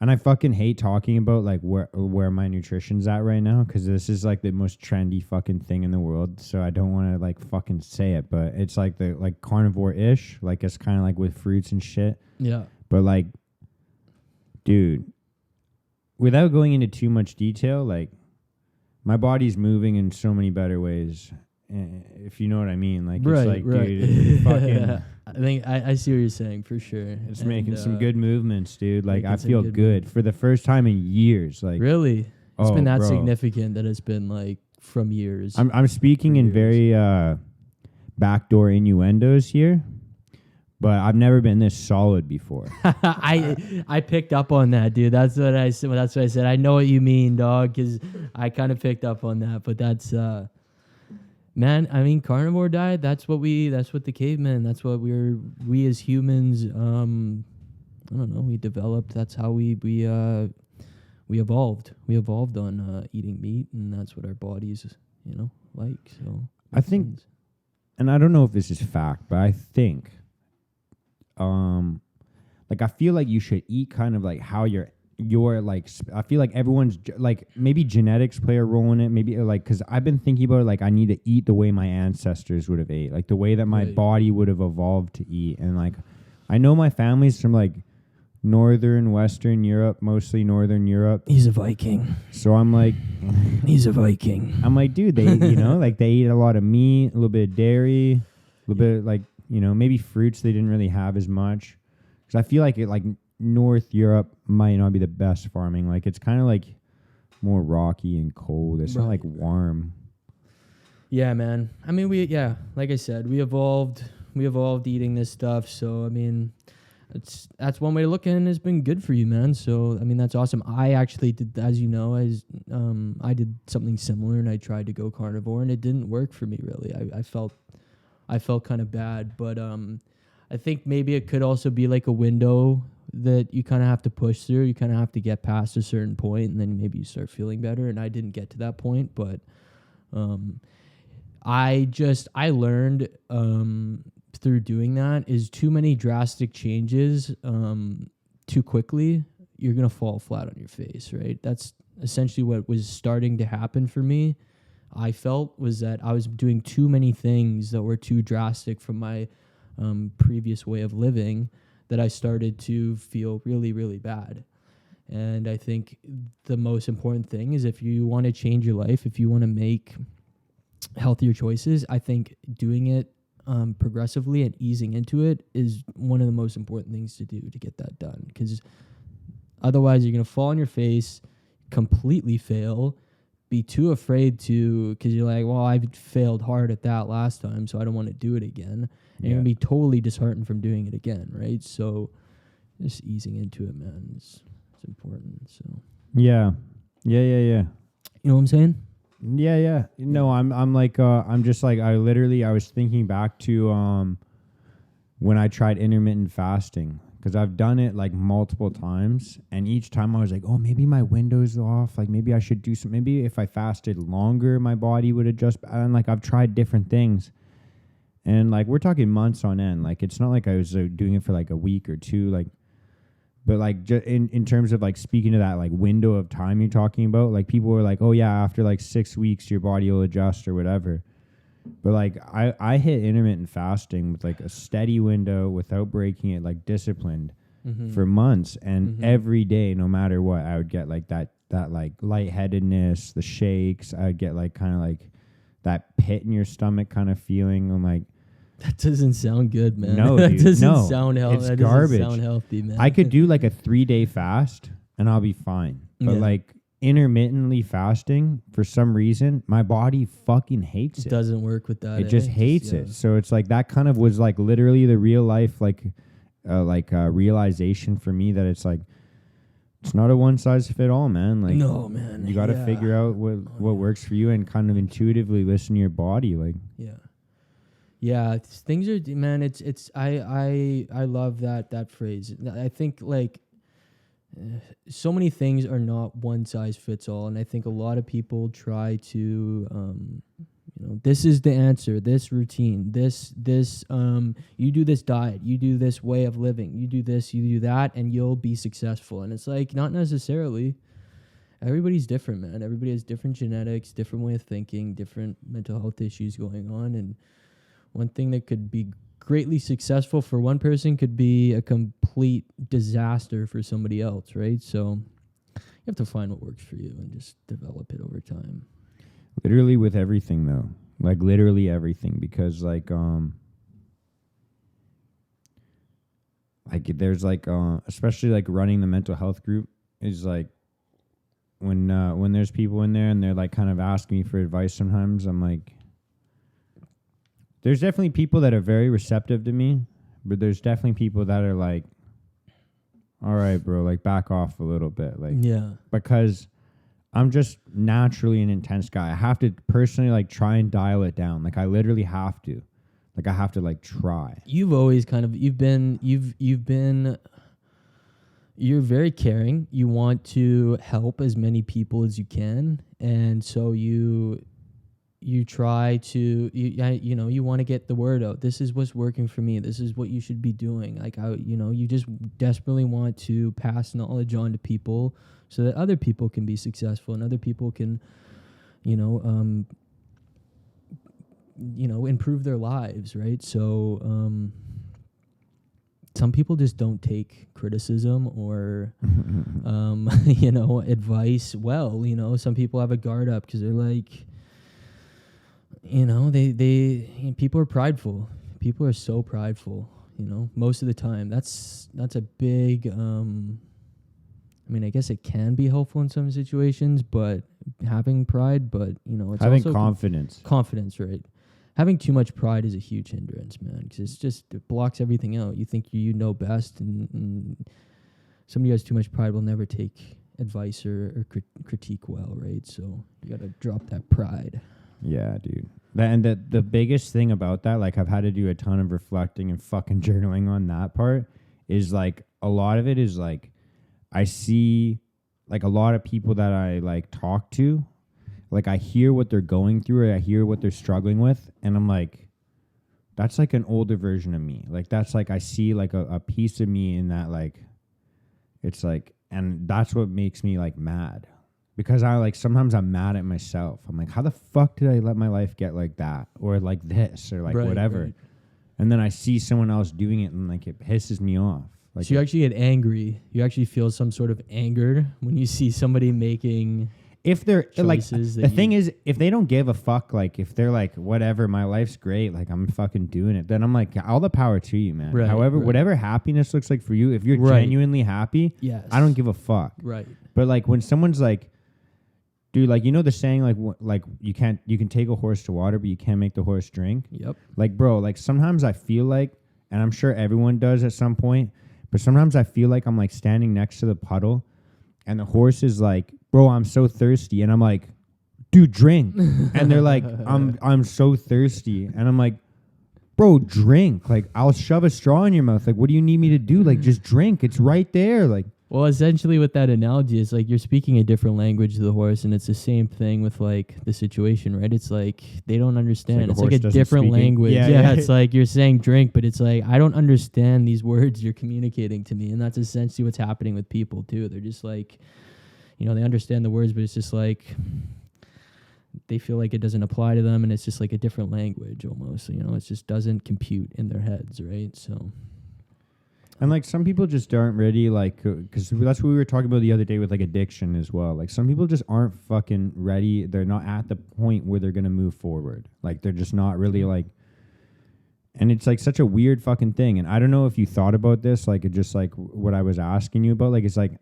Speaker 1: I fucking hate talking about like where my nutrition's at right now. Cause this is like the most trendy fucking thing in the world. So I don't want to like fucking say it, but it's like the like carnivore-ish. Like it's kind of like with fruits and shit.
Speaker 2: Yeah.
Speaker 1: But like, dude, without going into too much detail, like my body's moving in so many better ways, if you know what I mean. Like it's like, dude, fucking.
Speaker 2: I think I see what you're saying for sure.
Speaker 1: It's making some good movements, dude. Like I feel good for the first time in years. Like
Speaker 2: really, it's been that significant that it's been like from years.
Speaker 1: I'm speaking in very backdoor innuendos here. But I've never been this solid before.
Speaker 2: I picked up on that, dude. That's what I said. I know what you mean, dog, because I kind of picked up on that. But that's, man. I mean, carnivore diet. That's what the cavemen. That's what we as humans. I don't know. We developed. That's how we evolved. We evolved on eating meat, and that's what our bodies, like. So
Speaker 1: I think, and I don't know if this is fact, but I think. Like I feel like you should eat kind of like how you're like. I feel like everyone's like maybe genetics play a role in it. Maybe like because I've been thinking about it, like I need to eat the way my ancestors would have ate, like the way that my body would have evolved to eat. And like I know my family's from like northern, western Europe, mostly northern Europe.
Speaker 2: He's a Viking.
Speaker 1: So I'm like,
Speaker 2: he's a Viking.
Speaker 1: I'm like, dude, they like they eat a lot of meat, a little bit of dairy, a little bit like. Maybe fruits they didn't really have as much. Because I feel like North Europe might not be the best farming. Like it's kind of like more rocky and cold. It's not like warm.
Speaker 2: Yeah, man. I mean, like I said, we evolved eating this stuff. So I mean, that's one way to look at it, and it's been good for you, man. So I mean, that's awesome. I actually did, as you know, I did something similar, and I tried to go carnivore, and it didn't work for me really. I felt kind of bad, but I think maybe it could also be like a window that you kind of have to push through. You kind of have to get past a certain point, and then maybe you start feeling better. And I didn't get to that point, but I learned through doing that is too many drastic changes too quickly, you're gonna fall flat on your face, right? That's essentially what was starting to happen for me. I felt was that I was doing too many things that were too drastic from my previous way of living, that I started to feel really, really bad. And I think the most important thing is, if you want to change your life, if you want to make healthier choices, I think doing it progressively and easing into it is one of the most important things to do to get that done. Because otherwise you're going to fall on your face, completely fail, be too afraid to, because you're like, well, I failed hard at that last time, so I don't want to do it again. And you're going to be totally disheartened from doing it again, right? So just easing into it, man, it's important. So
Speaker 1: Yeah.
Speaker 2: You know what I'm saying?
Speaker 1: Yeah. No, I'm like, I'm just like, I was thinking back to when I tried intermittent fasting, because I've done it like multiple times, and each time I was like, oh, maybe my window's off, like maybe I should do some, maybe if I fasted longer my body would adjust. And like I've tried different things, and like we're talking months on end. Like it's not like I was doing it for like a week or two, like, but like in terms of like speaking to that like window of time you're talking about, like people were like, oh yeah, after like 6 weeks your body will adjust or whatever. But like I hit intermittent fasting with like a steady window without breaking it, like disciplined for months, and every day, no matter what, I would get like that like lightheadedness, the shakes. I would get like kind of like that pit in your stomach kind of feeling. I'm like,
Speaker 2: that doesn't sound good, man.
Speaker 1: No,
Speaker 2: that
Speaker 1: dude,
Speaker 2: doesn't sound healthy.
Speaker 1: It's garbage.
Speaker 2: Doesn't sound healthy, man.
Speaker 1: I could do like a 3-day fast and I'll be fine. But like intermittently fasting, for some reason, my body fucking hates it.
Speaker 2: It doesn't work with that.
Speaker 1: It just hates it. So it's like that kind of was like literally the real life realization for me, that it's like, it's not a one size fit all, man. Like,
Speaker 2: no, man.
Speaker 1: You got to figure out what works for you and kind of intuitively listen to your body. Like,
Speaker 2: yeah, things are, man. It's I love that phrase. I think like so many things are not one size fits all, and I think a lot of people try to this is the answer, this routine, this you do this diet, you do this way of living, you do this, you do that, and you'll be successful. And it's like, not necessarily. Everybody's different, man. Everybody has different genetics, different way of thinking, different mental health issues going on, and one thing that could be greatly successful for one person could be a complete disaster for somebody else, right? So you have to find what works for you and just develop it over time.
Speaker 1: Literally with everything, though. Like literally everything, because like there's like especially like running the mental health group is like, when there's people in there and they're like kind of asking me for advice, sometimes I'm like, there's definitely people that are very receptive to me, but there's definitely people that are like, all right, bro, like back off a little bit. Like,
Speaker 2: yeah.
Speaker 1: Because I'm just naturally an intense guy. I have to personally like try and dial it down. Like I literally have to. Like I have to like try.
Speaker 2: You've always kind of, you're very caring. You want to help as many people as you can. And so you try to, you want to get the word out. This is what's working for me. This is what you should be doing. Like, you just desperately want to pass knowledge on to people so that other people can be successful and other people can, improve their lives, right? So, some people just don't take criticism or, advice well. Some people have a guard up because they're like, people are prideful. People are so prideful, most of the time. That's a big, I guess it can be helpful in some situations, but having pride, but, it's
Speaker 1: having
Speaker 2: also
Speaker 1: confidence.
Speaker 2: Confidence, right? having too much pride is a huge hindrance, man, because it blocks everything out. You think you know best, and somebody who has too much pride will never take advice or critique well, right? So you got to drop that pride.
Speaker 1: Yeah, dude. And the biggest thing about that, like I've had to do a ton of reflecting and fucking journaling on that part, is like a lot of it is like I see like a lot of people that I like talk to, like I hear what they're going through or I hear what they're struggling with, and I'm like, that's like an older version of me. Like that's like I see like a piece of me in that, like it's like, and that's what makes me like mad. Because I like sometimes I'm mad at myself. I'm like, how the fuck did I let my life get like that? Or like this or like whatever. Right. And then I see someone else doing it and like it pisses me off. Like
Speaker 2: so you actually get angry. You actually feel some sort of anger when you see somebody making
Speaker 1: if they're like
Speaker 2: the
Speaker 1: thing is, if they don't give a fuck, like if they're like whatever, my life's great, like I'm fucking doing it, then I'm like, all the power to you, man.
Speaker 2: Right,
Speaker 1: However, whatever happiness looks like for you, if you're genuinely happy,
Speaker 2: yes,
Speaker 1: I don't give a fuck.
Speaker 2: Right.
Speaker 1: But like when someone's like, dude, like, you know the saying, like you can take a horse to water, but you can't make the horse drink?
Speaker 2: Yep.
Speaker 1: Like, bro, like sometimes I feel like, and I'm sure everyone does at some point, but sometimes I feel like I'm like standing next to the puddle and the horse is like, bro, I'm so thirsty. And I'm like, dude, drink. And they're like, I'm so thirsty. And I'm like, bro, drink. Like, I'll shove a straw in your mouth. Like, what do you need me to do? Like, just drink. It's right there. Like,
Speaker 2: well, essentially with that analogy, it's like you're speaking a different language to the horse, and it's the same thing with like the situation, right? It's like they don't understand. It's like a different language. Yeah, it's like you're saying drink, but it's like I don't understand these words you're communicating to me, and that's essentially what's happening with people too. They're just like, you know, they understand the words, but it's just like they feel like it doesn't apply to them, and it's just like a different language almost. You know, it just doesn't compute in their heads, right? So.
Speaker 1: And like some people just aren't ready, like, because that's what we were talking about the other day with like addiction as well. Like some people just aren't fucking ready. They're not at the point where they're gonna move forward. Like they're just not really like. And it's like such a weird fucking thing. And I don't know if you thought about this, like it just like what I was asking you about. Like it's like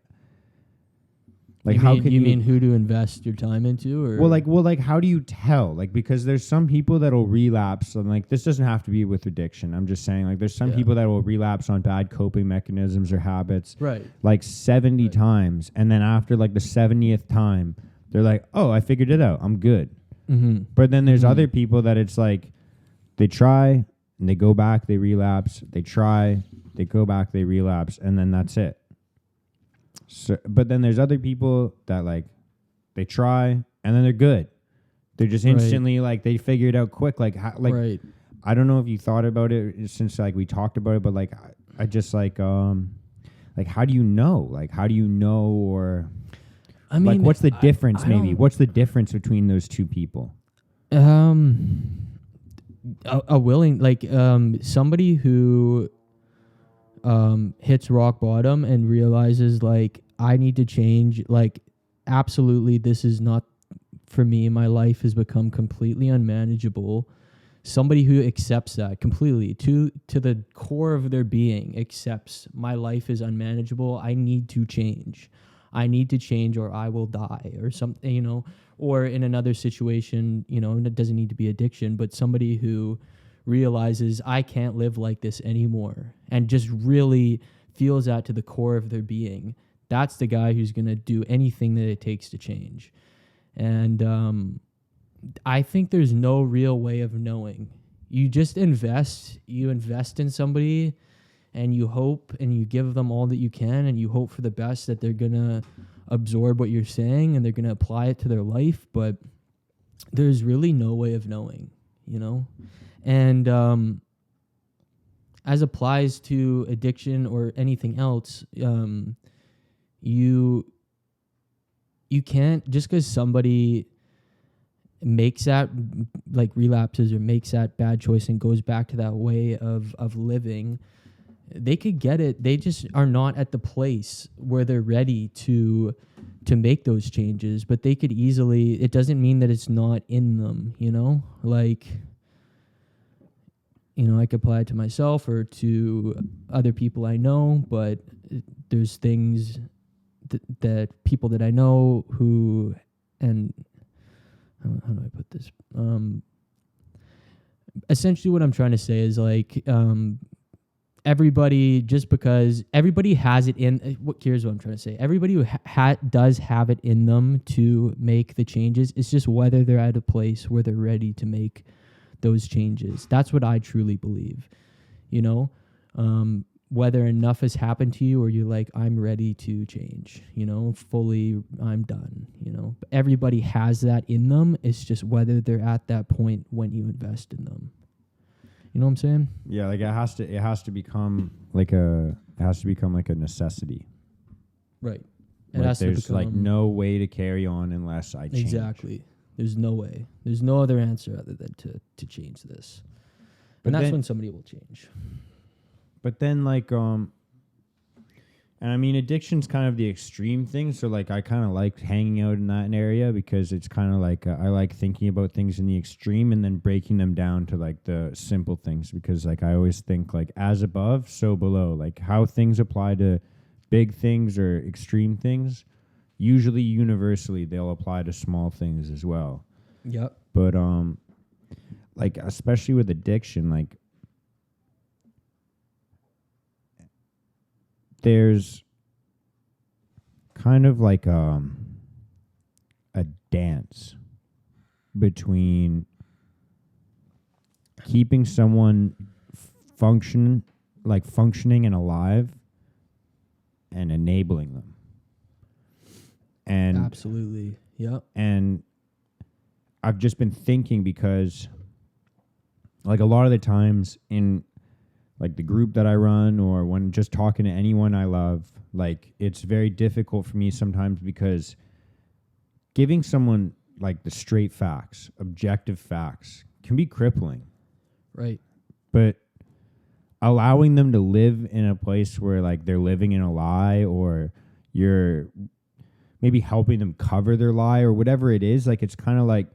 Speaker 1: how can you
Speaker 2: mean who to invest your time into, or
Speaker 1: well like how do you tell, like, because there's some people that'll relapse, and like this doesn't have to be with addiction, I'm just saying, like there's some people that will relapse on bad coping mechanisms or habits,
Speaker 2: right,
Speaker 1: like 70 times, and then after like the 70th time they're like, oh, I figured it out, I'm good. But then there's other people that it's like they try and they go back, they relapse, they try, they go back, they relapse, and then that's it. So, but then there's other people that like they try and then they're good. They're just instantly like they figure it out quick. Like how, like I don't know if you thought about it since like we talked about it, but like I just like how do you know? Like how do you know? Or I mean, like what's the difference? Maybe what's the difference between those two people?
Speaker 2: A willing somebody who hits rock bottom and realizes like I need to change, like absolutely this is not for me, my life has become completely unmanageable. Somebody who accepts that completely to the core of their being, accepts my life is unmanageable, I need to change or I will die or something, you know. Or in another situation, you know, and it doesn't need to be addiction, but somebody who realizes I can't live like this anymore and just really feels that to the core of their being. That's the guy who's going to do anything that it takes to change. And I think there's no real way of knowing. You just invest in somebody and you hope and you give them all that you can and you hope for the best that they're going to absorb what you're saying and they're going to apply it to their life. But there's really no way of knowing, you know? And as applies to addiction or anything else, you can't, just because somebody makes that, like relapses or makes that bad choice and goes back to that way of living, they could get it. They just are not at the place where they're ready to make those changes, but they could easily, it doesn't mean that it's not in them, you know? Like, you know, I could apply it to myself or to other people I know, but there's things that people that I know who, and how do I put this? essentially what I'm trying to say is like, everybody, just because everybody has it in, here's what I'm trying to say. Everybody who does have it in them to make the changes. It's just whether they're at a place where they're ready to make those changes. That's what I truly believe. You know, whether enough has happened to you or you're like, I'm ready to change, you know, fully, I'm done, you know. But everybody has that in them. It's just whether they're at that point when you invest in them. You know what I'm saying?
Speaker 1: Yeah, like it has to become like a necessity.
Speaker 2: Right.
Speaker 1: Like there's like no way to carry on unless I change.
Speaker 2: Exactly. There's no way. There's no other answer other than to change this.
Speaker 1: But
Speaker 2: and that's when somebody will change.
Speaker 1: But then like and I mean addiction's kind of the extreme thing, so like I kind of like hanging out in that area because it's kind of like I like thinking about things in the extreme and then breaking them down to like the simple things, because like I always think like as above so below, like how things apply to big things or extreme things, usually universally they'll apply to small things as well.
Speaker 2: Yep.
Speaker 1: But like especially with addiction, like there's kind of like a dance between keeping someone functioning and alive and enabling them. And
Speaker 2: absolutely. Yep.
Speaker 1: And I've just been thinking, because like a lot of the times in like the group that I run or when just talking to anyone I love, like it's very difficult for me sometimes because giving someone like the straight facts, objective facts can be crippling.
Speaker 2: Right.
Speaker 1: But allowing them to live in a place where like they're living in a lie, or you're maybe helping them cover their lie or whatever it is, like it's kind of like,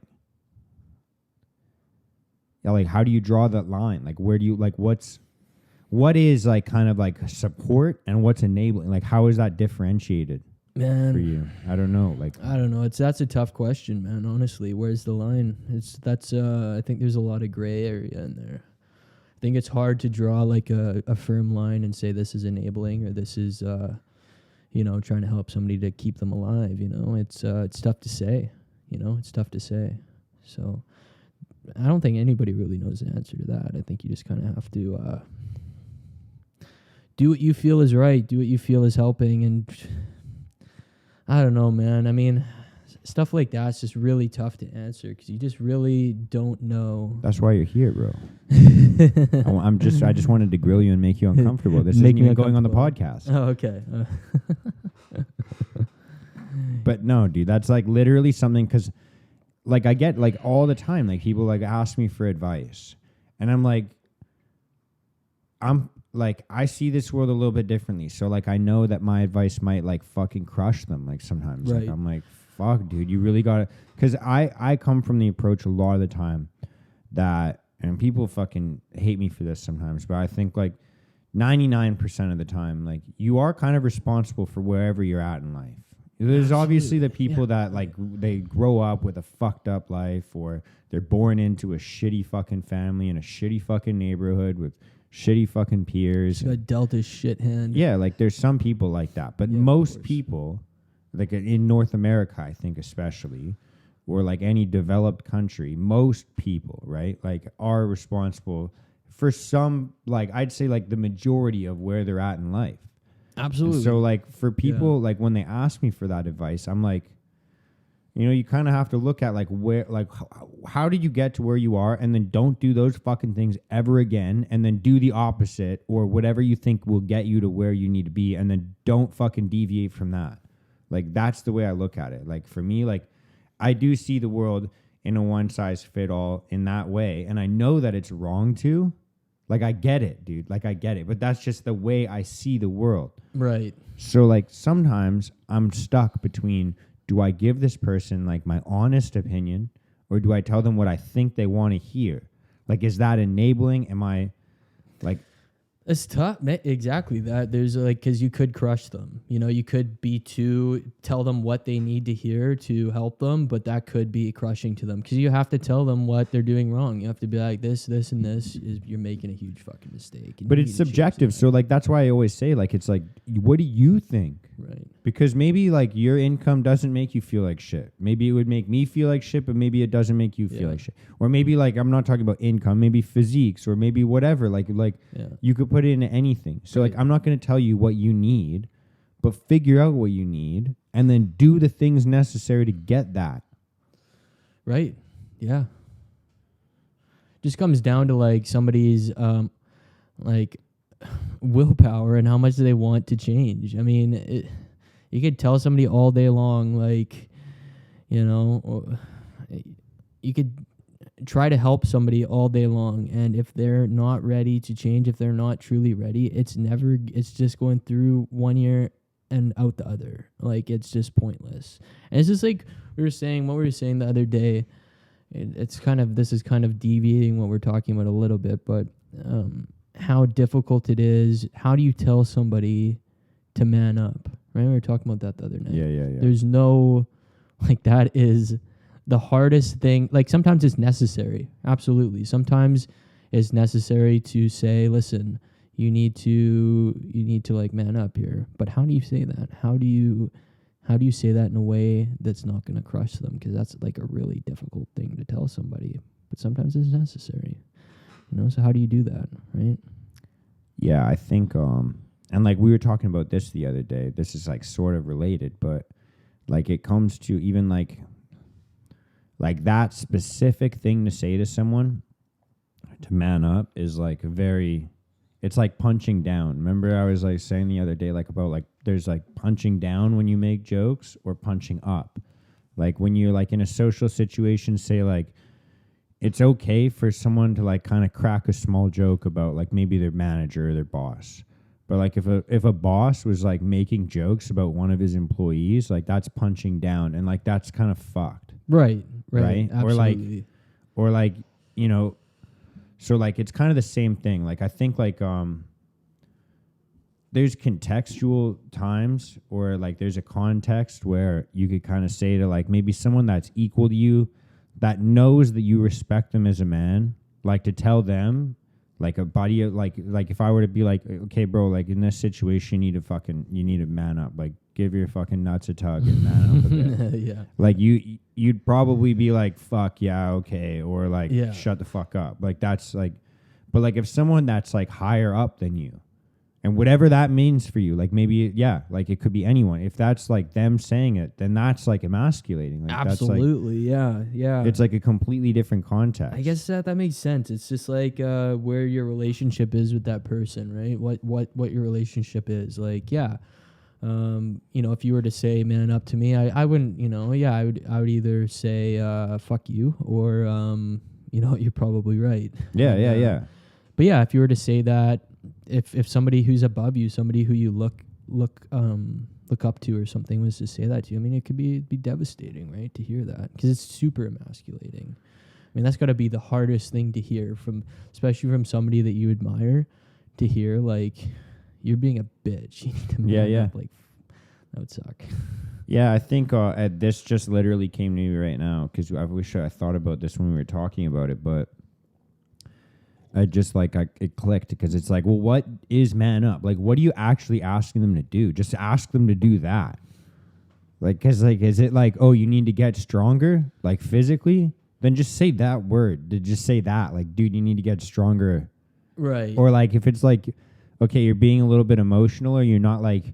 Speaker 1: yeah, like how do you draw that line? Like where do you like what is like kind of like support and what's enabling? Like how is that differentiated for you? I don't know. Like
Speaker 2: I don't know. That's a tough question, man. Honestly, where's the line? I think there's a lot of gray area in there. I think it's hard to draw like a firm line and say this is enabling or this is trying to help somebody to keep them alive. You know, it's tough to say. You know, it's tough to say. So I don't think anybody really knows the answer to that. I think you just kind of have to do what you feel is right, do what you feel is helping, and I don't know, man. I mean, stuff like that's just really tough to answer because you just really don't know.
Speaker 1: That's why you're here, bro. I just wanted to grill you and make you uncomfortable. This isn't even going on the podcast.
Speaker 2: Oh, okay.
Speaker 1: But no, dude, that's like literally something, because like I get like all the time, like people like ask me for advice, and I'm like I see this world a little bit differently. So like I know that my advice might like fucking crush them like sometimes.
Speaker 2: Right.
Speaker 1: Like I'm like, fuck, dude, you really got to, because I come from the approach a lot of the time that, and people fucking hate me for this sometimes, but I think like 99% of the time, like you are kind of responsible for wherever you're at in life. There's
Speaker 2: Absolutely.
Speaker 1: obviously the people that like they grow up with a fucked up life, or they're born into a shitty fucking family in a shitty fucking neighborhood with shitty fucking peers.
Speaker 2: Got dealt a shit hand.
Speaker 1: Yeah, like there's some people like that, but most people, like in North America, I think especially, or like any developed country, most people, right, like are responsible for some, like I'd say like the majority of where they're at in life.
Speaker 2: Absolutely.
Speaker 1: And so like for people, like when they ask me for that advice, I'm like, you know, you kind of have to look at like where, like how did you get to where you are, and then don't do those fucking things ever again, and then do the opposite or whatever you think will get you to where you need to be, and then don't fucking deviate from that. Like that's the way I look at it. Like for me, like I do see the world in a one size fit all in that way, and I know that it's wrong to. Like I get it, dude. Like I get it, but that's just the way I see the world.
Speaker 2: Right.
Speaker 1: So like sometimes I'm stuck between, do I give this person like my honest opinion, or do I tell them what I think they want to hear? Like, is that enabling? Am I like,
Speaker 2: It's tough. Exactly that. There's like, because you could crush them. You know, you could tell them what they need to hear to help them, but that could be crushing to them because you have to tell them what they're doing wrong. You have to be like, this, and this is, you're making a huge fucking mistake.
Speaker 1: But it's subjective. So like, that's why I always say, like, it's like, what do you think?
Speaker 2: Right.
Speaker 1: Because maybe like your income doesn't make you feel like shit. Maybe it would make me feel like shit, but maybe it doesn't make you feel like shit. Or maybe like, I'm not talking about income, maybe physiques or maybe whatever. Like you could put it into anything. So like, I'm not going to tell you what you need, but figure out what you need and then do the things necessary to get that.
Speaker 2: Right. Yeah. Just comes down to like somebody's like willpower and how much do they want to change. I mean, you could tell somebody all day long, like, you know, you could try to help somebody all day long, and if they're not ready to change, if they're not truly ready, it's just going through one ear and out the other. Like, it's just pointless. And it's just like what we were saying the other day. This is kind of deviating what we're talking about a little bit, but how difficult it is. How do you tell somebody to man up? Right? We were talking about that the other night.
Speaker 1: Yeah.
Speaker 2: There's no, like, that is the hardest thing. Like, sometimes it's necessary. Absolutely. Sometimes it's necessary to say, listen, you need to like man up here. But how do you say that? How do you say that in a way that's not going to crush them? Because that's like a really difficult thing to tell somebody. But sometimes it's necessary. You know, so how do you do that, right? Yeah,
Speaker 1: I think and like we were talking about this the other day. This is like sort of related, but like it comes to even like that specific thing to say to someone to man up is like it's like punching down. Remember I was like saying the other day like about like there's like punching down when you make jokes or punching up. Like when you're like in a social situation, say like it's okay for someone to like kind of crack a small joke about like maybe their manager or their boss. But like if a boss was like making jokes about one of his employees, like that's punching down and like that's kind of fucked.
Speaker 2: Right. Absolutely.
Speaker 1: Or like, you know, so like it's kind of the same thing. Like I think like there's contextual times or like there's a context where you could kind of say to like maybe someone that's equal to you that knows that you respect them as a man, like to tell them like a buddy, like if I were to be like, okay, bro, like in this situation, you need to man up, like give your fucking nuts a tug and man up a bit.
Speaker 2: Yeah.
Speaker 1: Like you'd probably be like, fuck yeah, okay, or like shut the fuck up. Like that's like, but like if someone that's like higher up than you, and whatever that means for you, like maybe, like it could be anyone. If that's like them saying it, then that's like emasculating. Like
Speaker 2: absolutely,
Speaker 1: that's like,
Speaker 2: yeah.
Speaker 1: It's like a completely different context.
Speaker 2: I guess that makes sense. It's just like where your relationship is with that person, right? What your relationship is. Like, you know, if you were to say man up to me, I wouldn't, you know, I would either say fuck you or, you know, you're probably right.
Speaker 1: Yeah.
Speaker 2: But yeah, if you were to say that, if somebody who's above you, somebody who you look up to or something was to say that to you, I mean, it could be devastating, right? To hear that, because it's super emasculating. I mean, that's got to be the hardest thing to hear especially from somebody that you admire, to hear like you're being a bitch. You need to man up. Like that would suck.
Speaker 1: Yeah, I think this just literally came to me right now because I wish I thought about this when we were talking about it, but I just like it clicked because it's like, well, what is man up? Like, what are you actually asking them to do? Just ask them to do that. Like, because like, is it like, oh, you need to get stronger, like physically? Then just say that word. Just say that, like, dude, you need to get stronger,
Speaker 2: right?
Speaker 1: Or like, if it's like, okay, you're being a little bit emotional, or you're not like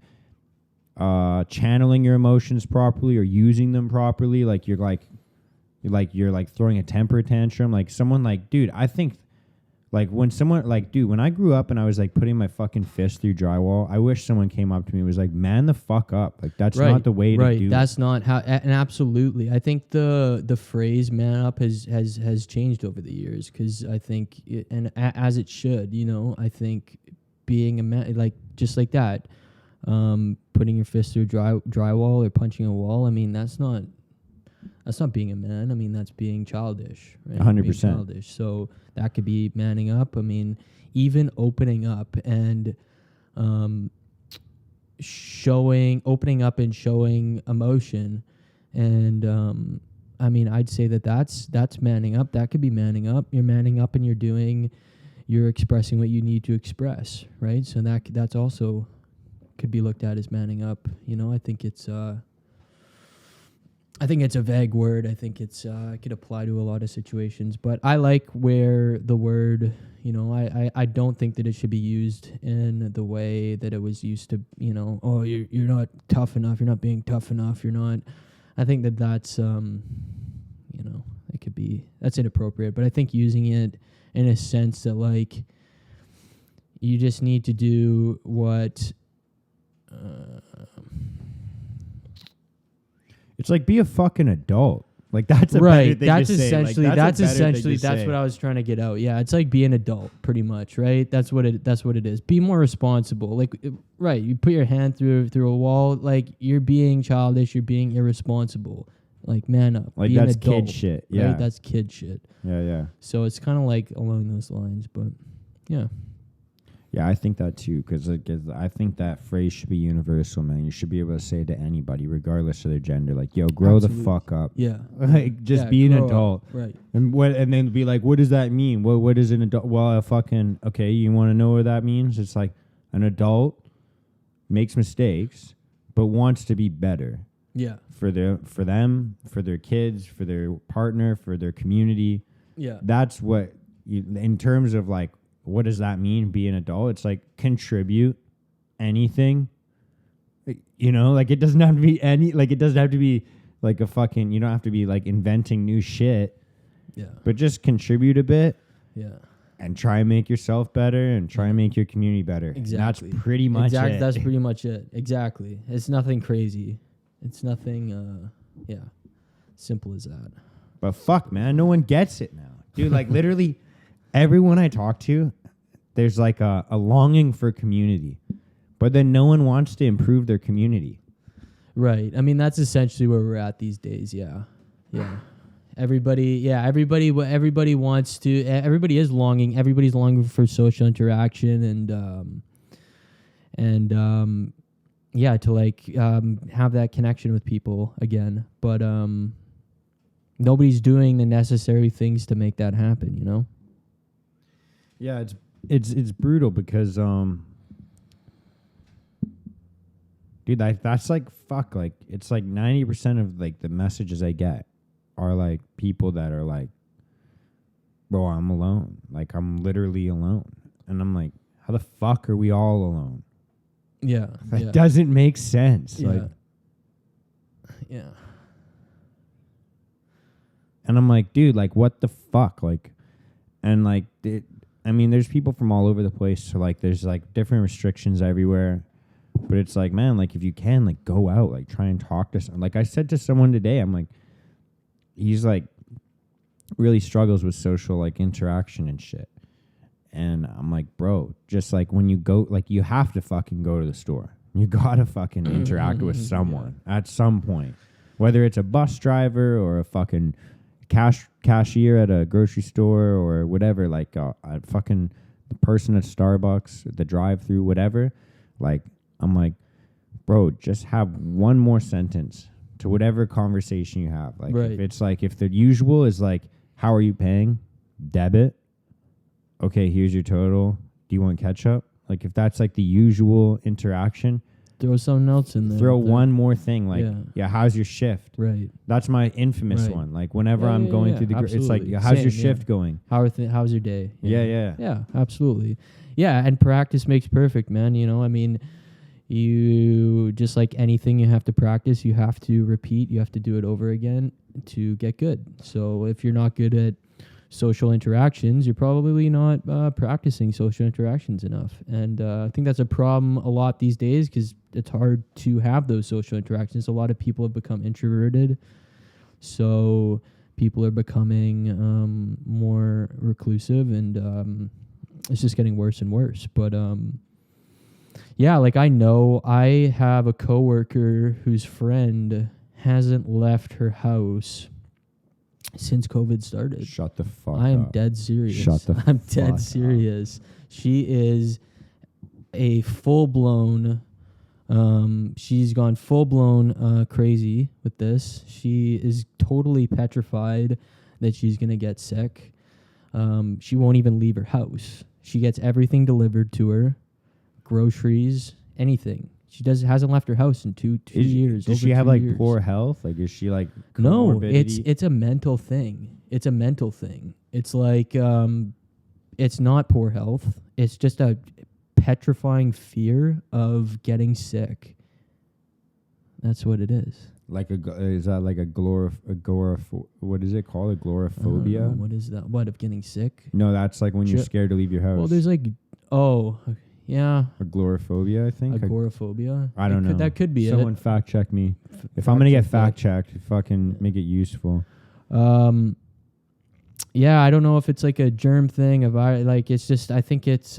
Speaker 1: channeling your emotions properly or using them properly, like you're throwing a temper tantrum. Like someone like, dude, I think. Like when someone like, dude, when I grew up and I was like putting my fucking fist through drywall, I wish someone came up to me and was like, man the fuck up. Like that's not the way to do it.
Speaker 2: That's not how, and absolutely. I think the phrase man up has changed over the years because I think, as it should, you know, I think being a man, like just like that, putting your fist through drywall or punching a wall, I mean, that's not That's not being a man. I mean, that's being childish, right?
Speaker 1: 100%.
Speaker 2: Being childish. So that could be manning up. I mean, even opening up and opening up and showing emotion. And I mean, I'd say that's manning up. That could be manning up. You're manning up and you're expressing what you need to express, right? So that's also could be looked at as manning up. You know, I think it's a vague word. I think it could apply to a lot of situations. But I like where the word, you know, I don't think that it should be used in the way that it was used to, you know, oh, you're not tough enough. You're not being tough enough. You're not. I think that's, you know, that's inappropriate. But I think using it in a sense that, like, you just need to do what...
Speaker 1: It's like, be a fucking adult. Like, that's a
Speaker 2: right.
Speaker 1: better thing
Speaker 2: That's
Speaker 1: to say.
Speaker 2: essentially.
Speaker 1: Like,
Speaker 2: that's
Speaker 1: a better thing
Speaker 2: essentially.
Speaker 1: to
Speaker 2: That's
Speaker 1: say.
Speaker 2: what I was trying to get out. Yeah, it's like be an adult, pretty much, right? That's what it is. Be more responsible. Like, right? You put your hand through a wall. Like, you're being childish. You're being irresponsible. Like, man up.
Speaker 1: Like,
Speaker 2: be
Speaker 1: that's
Speaker 2: an adult,
Speaker 1: kid shit. Yeah,
Speaker 2: right? That's kid shit.
Speaker 1: yeah.
Speaker 2: So it's kind of like along those lines, but yeah.
Speaker 1: Yeah, I think that too, because I think that phrase should be universal, man. You should be able to say it to anybody, regardless of their gender. Like, yo, grow
Speaker 2: Absolutely.
Speaker 1: the fuck up.
Speaker 2: Yeah.
Speaker 1: Like, just be an
Speaker 2: grow up.
Speaker 1: adult.
Speaker 2: Right.
Speaker 1: And then be like, what does that mean? What is an adult? Well, okay, you want to know what that means? It's like an adult makes mistakes, but wants to be better.
Speaker 2: Yeah.
Speaker 1: For them, for their kids, for their partner, for their community.
Speaker 2: Yeah.
Speaker 1: That's what in terms of, like, what does that mean, be an adult? It's like contribute anything. You know, like, it doesn't have to be it doesn't have to be like a fucking, you don't have to be like inventing new shit.
Speaker 2: Yeah.
Speaker 1: But just contribute a bit.
Speaker 2: Yeah.
Speaker 1: And try and make yourself better and try and make your community better.
Speaker 2: Exactly.
Speaker 1: That's pretty much it.
Speaker 2: That's pretty much it. Exactly. It's nothing crazy. It's nothing, simple as that.
Speaker 1: But fuck, man, no one gets it now. Dude, like, literally everyone I talk to, there's like a longing for community. But then no one wants to improve their community.
Speaker 2: Right. I mean, that's essentially where we're at these days. Yeah. Yeah. Everybody wants to, everybody is longing. Everybody's longing for social interaction and to like have that connection with people again. But nobody's doing the necessary things to make that happen, you know?
Speaker 1: Yeah, it's brutal because dude, that's like, fuck, like, it's like 90% of like the messages I get are like people that are like, bro, I'm alone. Like, I'm literally alone. And I'm like, how the fuck are we all alone?
Speaker 2: Yeah.
Speaker 1: That doesn't make sense.
Speaker 2: Yeah.
Speaker 1: Like,
Speaker 2: yeah.
Speaker 1: and I'm like, dude, like, what the fuck? Like, and like, I mean, there's people from all over the place. So like, there's like different restrictions everywhere. But it's like, man, like, if you can, like, go out, like, try and talk to someone. Like, I said to someone today, I'm like, he's like, really struggles with social, like, interaction and shit. And I'm like, bro, just like when you go, like, you have to fucking go to the store. You gotta fucking interact with someone at some point. Whether it's a bus driver or a fucking cashier at a grocery store or whatever, like a fucking person at Starbucks, the drive-through, whatever. Like, I'm like, bro, just have one more sentence to whatever conversation you have. Like,
Speaker 2: right.
Speaker 1: If it's like, if the usual is like, how are you paying? Debit. Okay, here's your total. Do you want ketchup? Like, if that's like the usual interaction,
Speaker 2: throw something else in there.
Speaker 1: throw one more thing. Like,
Speaker 2: yeah,
Speaker 1: how's your shift?
Speaker 2: Right.
Speaker 1: That's my infamous one. Like, whenever I'm going through the, it's like,
Speaker 2: absolutely.
Speaker 1: how's your shift going?
Speaker 2: How's your day?
Speaker 1: Yeah.
Speaker 2: Absolutely. Yeah, and practice makes perfect, man. You know, I mean, you just like anything, you have to practice. You have to repeat. You have to do it over again to get good. So if you're not good at social interactions, you're probably not practicing social interactions enough. And I think that's a problem a lot these days because it's hard to have those social interactions. A lot of people have become introverted. So people are becoming more reclusive and it's just getting worse and worse. But yeah, like I know I have a coworker whose friend hasn't left her house since COVID started.
Speaker 1: Shut the fuck
Speaker 2: I am
Speaker 1: up.
Speaker 2: dead serious.
Speaker 1: Shut the
Speaker 2: I'm
Speaker 1: fuck
Speaker 2: dead
Speaker 1: up.
Speaker 2: serious. She is a full blown. She's gone full blown crazy with this. She is totally petrified that she's gonna get sick. She won't even leave her house. She gets everything delivered to her, groceries, anything. She hasn't left her house in two years.
Speaker 1: Does she have like poor health? Like, is she like
Speaker 2: No,
Speaker 1: comorbidity?
Speaker 2: it's a mental thing. It's a mental thing. It's like it's not poor health. It's just a petrifying fear of getting sick. That's what it is.
Speaker 1: Like is that like what is it called? Agoraphobia?
Speaker 2: What is that? What, of getting sick?
Speaker 1: No, that's like when you're scared to leave your house.
Speaker 2: Well, there's like, yeah.
Speaker 1: Agoraphobia, I think.
Speaker 2: Agoraphobia.
Speaker 1: I don't know.
Speaker 2: That could be
Speaker 1: Someone
Speaker 2: it.
Speaker 1: fact check me. If I'm gonna get fact checked, fucking make it useful.
Speaker 2: Yeah, I don't know if it's like a germ thing it's just I think it's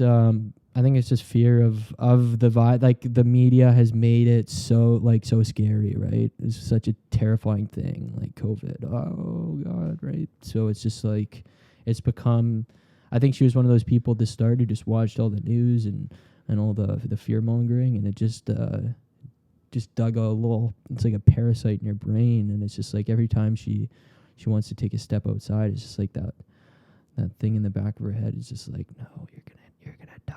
Speaker 2: just fear of the vibe. Like, the media has made it so scary, right? It's such a terrifying thing, like COVID. Oh God, right? So it's just like, it's become, I think she was one of those people at the start who just watched all the news and all the fear mongering, and it just dug a little, it's like a parasite in your brain, and it's just like every time she wants to take a step outside, it's just like that thing in the back of her head is just like, no, you're gonna die.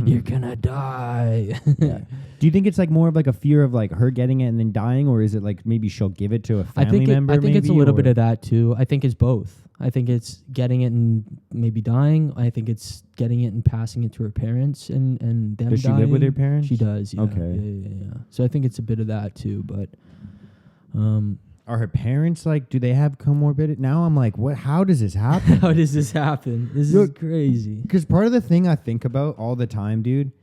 Speaker 2: You're gonna die.
Speaker 1: Yeah. Do you think it's like more of like a fear of like her getting it and then dying, or is it like maybe she'll give it to a family member?
Speaker 2: I think it's a little bit of that too. I think it's both. I think it's getting it and maybe dying. I think it's getting it and passing it to her parents and them dying.
Speaker 1: Does she live with her parents?
Speaker 2: She does, yeah.
Speaker 1: Okay.
Speaker 2: Yeah. So I think it's a bit of that too, but
Speaker 1: are her parents like, do they have comorbidity? Now I'm like, what? How does this happen?
Speaker 2: How does this happen? This is crazy.
Speaker 1: Because part of the thing I think about all the time, dude,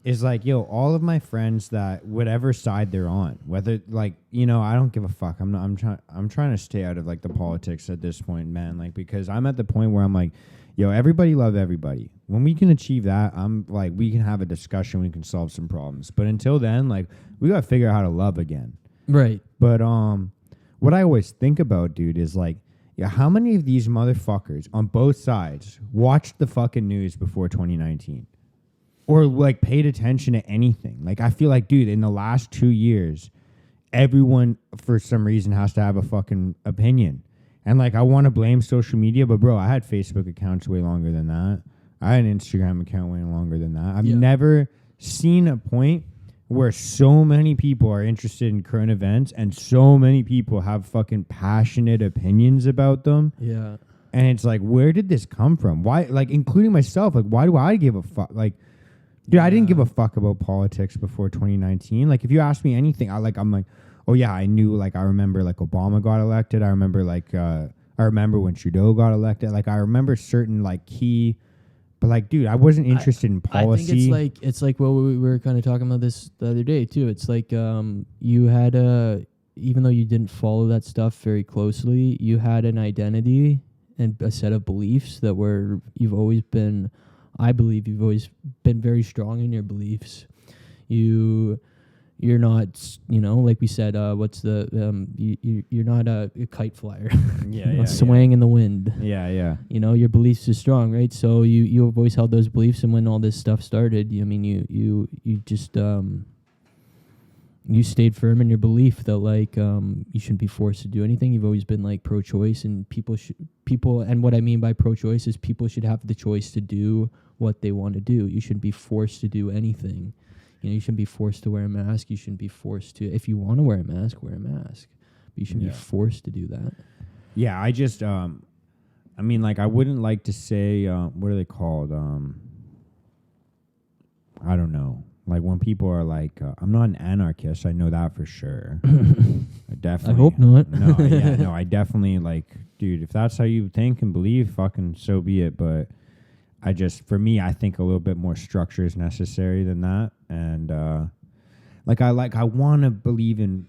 Speaker 1: is like, all of my friends that whatever side they're on, whether like, I don't give a fuck. I'm trying to stay out of like the politics at this point, man. Like, because I'm at the point where I'm like, everybody love everybody. When we can achieve that, I'm like, we can have a discussion, we can solve some problems. But until then, like, we gotta figure out how to love again.
Speaker 2: Right.
Speaker 1: But what I always think about, dude, is like, how many of these motherfuckers on both sides watched the fucking news before 2019? Or like paid attention to anything? Like, I feel like, dude, in the last 2 years, everyone for some reason has to have a fucking opinion. And like, I want to blame social media, but bro, I had Facebook accounts way longer than that. I had an Instagram account way longer than that. I've never seen a point where so many people are interested in current events and so many people have fucking passionate opinions about them.
Speaker 2: Yeah.
Speaker 1: And it's like, where did this come from? Why, like, including myself, like, why do I give a fuck? Like, dude, I didn't give a fuck about politics before 2019. Like, if you ask me anything, I'm like, oh yeah, I knew, like, I remember like Obama got elected. I remember like, I remember when Trudeau got elected. Like, I remember certain like key. But like, dude, I wasn't interested in policy.
Speaker 2: I think it's like well, we were kind of talking about this the other day too. It's like you had even though you didn't follow that stuff very closely, you had an identity and a set of beliefs that you've always been. I believe you've always been very strong in your beliefs. You're not, like we said, what's the, you're not a kite flyer. Swaying in the wind.
Speaker 1: Yeah.
Speaker 2: Your beliefs are strong, right? So you have always held those beliefs, and when all this stuff started, you just, you stayed firm in your belief that like, you shouldn't be forced to do anything. You've always been like pro-choice, and and what I mean by pro-choice is people should have the choice to do what they want to do. You shouldn't be forced to do anything. You shouldn't be forced to wear a mask. You shouldn't be forced to. If you want to wear a mask, wear a mask. But you shouldn't be forced to do that.
Speaker 1: Yeah, I just, I mean, like, I wouldn't like to say, what are they called? I don't know. Like, when people are like, I'm not an anarchist. I know that for sure. I definitely.
Speaker 2: I hope not.
Speaker 1: No, I definitely, like, dude, if that's how you think and believe, fucking so be it. But for me, I think a little bit more structure is necessary than that. And I want to believe in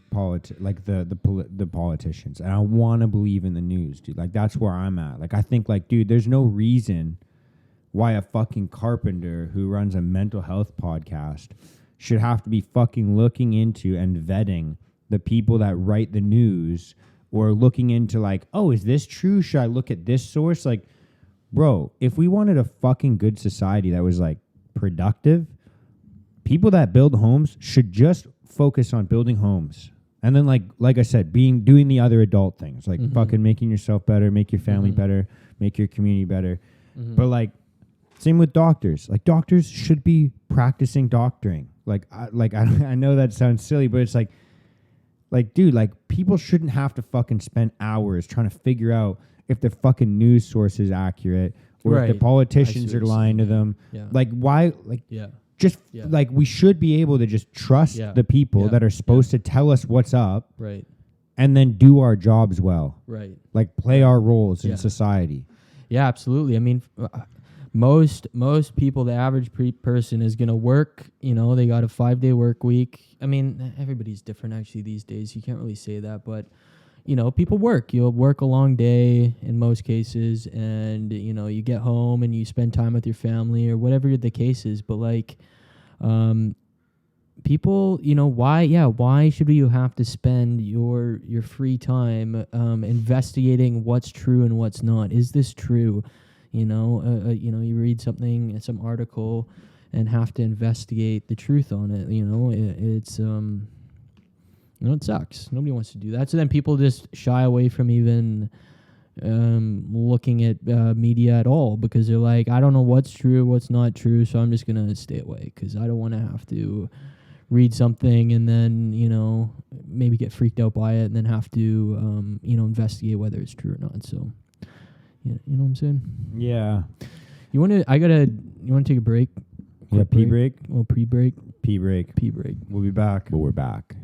Speaker 1: like the politicians, and I want to believe in the news, dude. Like, that's where I'm at. Like, I think, like, dude, there's no reason why a fucking carpenter who runs a mental health podcast should have to be fucking looking into and vetting the people that write the news or looking into like, oh, is this true? Should I look at this source? Like, bro, if we wanted a fucking good society that was like productive, people that build homes should just focus on building homes. And then like I said, doing the other adult things, like fucking making yourself better, make your family better, make your community better. But like, same with doctors. Like, doctors should be practicing doctoring. I know that sounds silly, but it's like, dude, like, people shouldn't have to fucking spend hours trying to figure out if the fucking news source is accurate or if the politicians are lying to them.
Speaker 2: Yeah.
Speaker 1: Like, why? Like, like, we should be able to just trust the people that are supposed to tell us what's up,
Speaker 2: right, and
Speaker 1: then do our jobs well,
Speaker 2: right,
Speaker 1: like play our roles in society.
Speaker 2: Yeah, absolutely. I mean, most people, the average person is gonna work. You know, they got a 5-day work week. I mean, everybody's different actually these days. You can't really say that, but you know, people work. You'll work a long day in most cases, and you know, you get home and you spend time with your family or whatever the case is. But like, people, you know, why should you have to spend your free time investigating what's true and what's not? Is this true? You know, you read some article, and have to investigate the truth on it. You know, it's it sucks. Nobody wants to do that. So then people just shy away from even looking at media at all, because they're like, I don't know what's true, what's not true, so I'm just gonna stay away because I don't want to have to read something and then, you know, maybe get freaked out by it and then have to you know, investigate whether it's true or not. So you know what I'm saying? Yeah. You want to take a break?
Speaker 1: Yeah, pee break.
Speaker 2: Well, pre-break.
Speaker 1: Pee break.
Speaker 2: We'll be back.
Speaker 1: But we're back.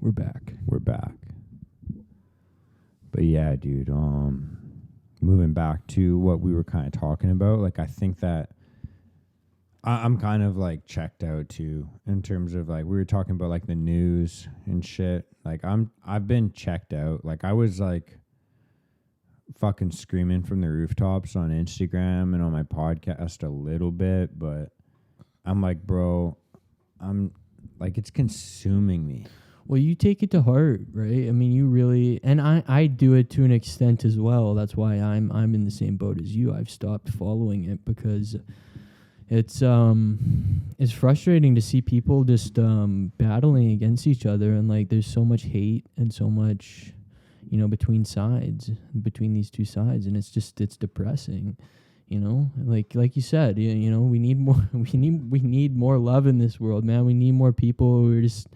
Speaker 2: We're back.
Speaker 1: But yeah, dude, moving back to what we were kind of talking about, like, I think that I'm kind of like checked out too, in terms of like, we were talking about like the news and shit. Like, I've been checked out. Like, I was like fucking screaming from the rooftops on Instagram and on my podcast a little bit, but I'm like, bro, I'm like, it's consuming me.
Speaker 2: Well, you take it to heart, right? I mean, you really, and I do it to an extent as well. That's why I'm in the same boat as you. I've stopped following it because it's frustrating to see people just battling against each other, and like there's so much hate and so much, you know, between these two sides, and it's depressing. You know, like you said, you know, we need more we need more love in this world, man. We need more people who are just,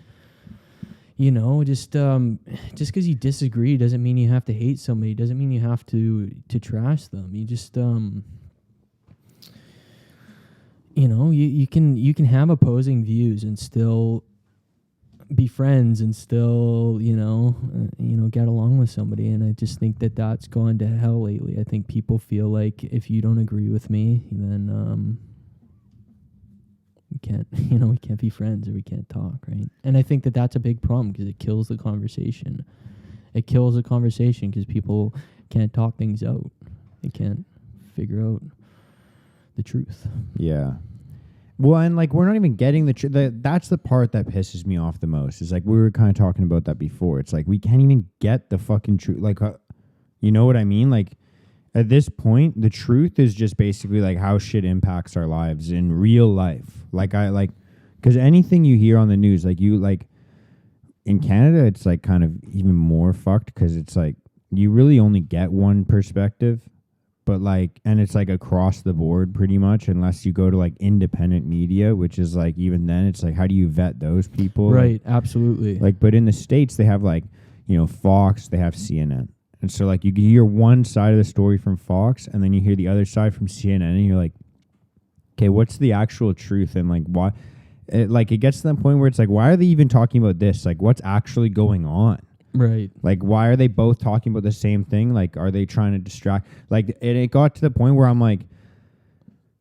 Speaker 2: you know, just because you disagree doesn't mean you have to hate somebody. Doesn't mean you have to trash them. You just you know, you can have opposing views and still be friends and still, you know, get along with somebody. And I just think that that's gone to hell lately. I think people feel like if you don't agree with me, then we can't be friends, or we can't talk, right? And I think that that's a big problem because it kills the conversation. It kills the conversation because people can't talk things out. They can't figure out the truth.
Speaker 1: Yeah. Well, and like, we're not even getting the truth. That's the part that pisses me off the most. Is like, we were kind of talking about that before. It's like, we can't even get the fucking truth. Like, you know what I mean? Like, at this point, the truth is just basically like how shit impacts our lives in real life. Because anything you hear on the news, like, in Canada, it's like kind of even more fucked because it's like you really only get one perspective. But like, and it's like across the board pretty much, unless you go to like independent media, which is like, even then it's like, how do you vet those people?
Speaker 2: Right. Like, absolutely.
Speaker 1: Like, but in the States they have like, you know, Fox, they have CNN. And so like, you hear one side of the story from Fox and then you hear the other side from CNN and you're like, okay, what's the actual truth? And like, why, it gets to that point where it's like, why are they even talking about this? Like, what's actually going on?
Speaker 2: Right.
Speaker 1: Like, why are they both talking about the same thing? Like, are they trying to distract? Like, and it got to the point where I'm like,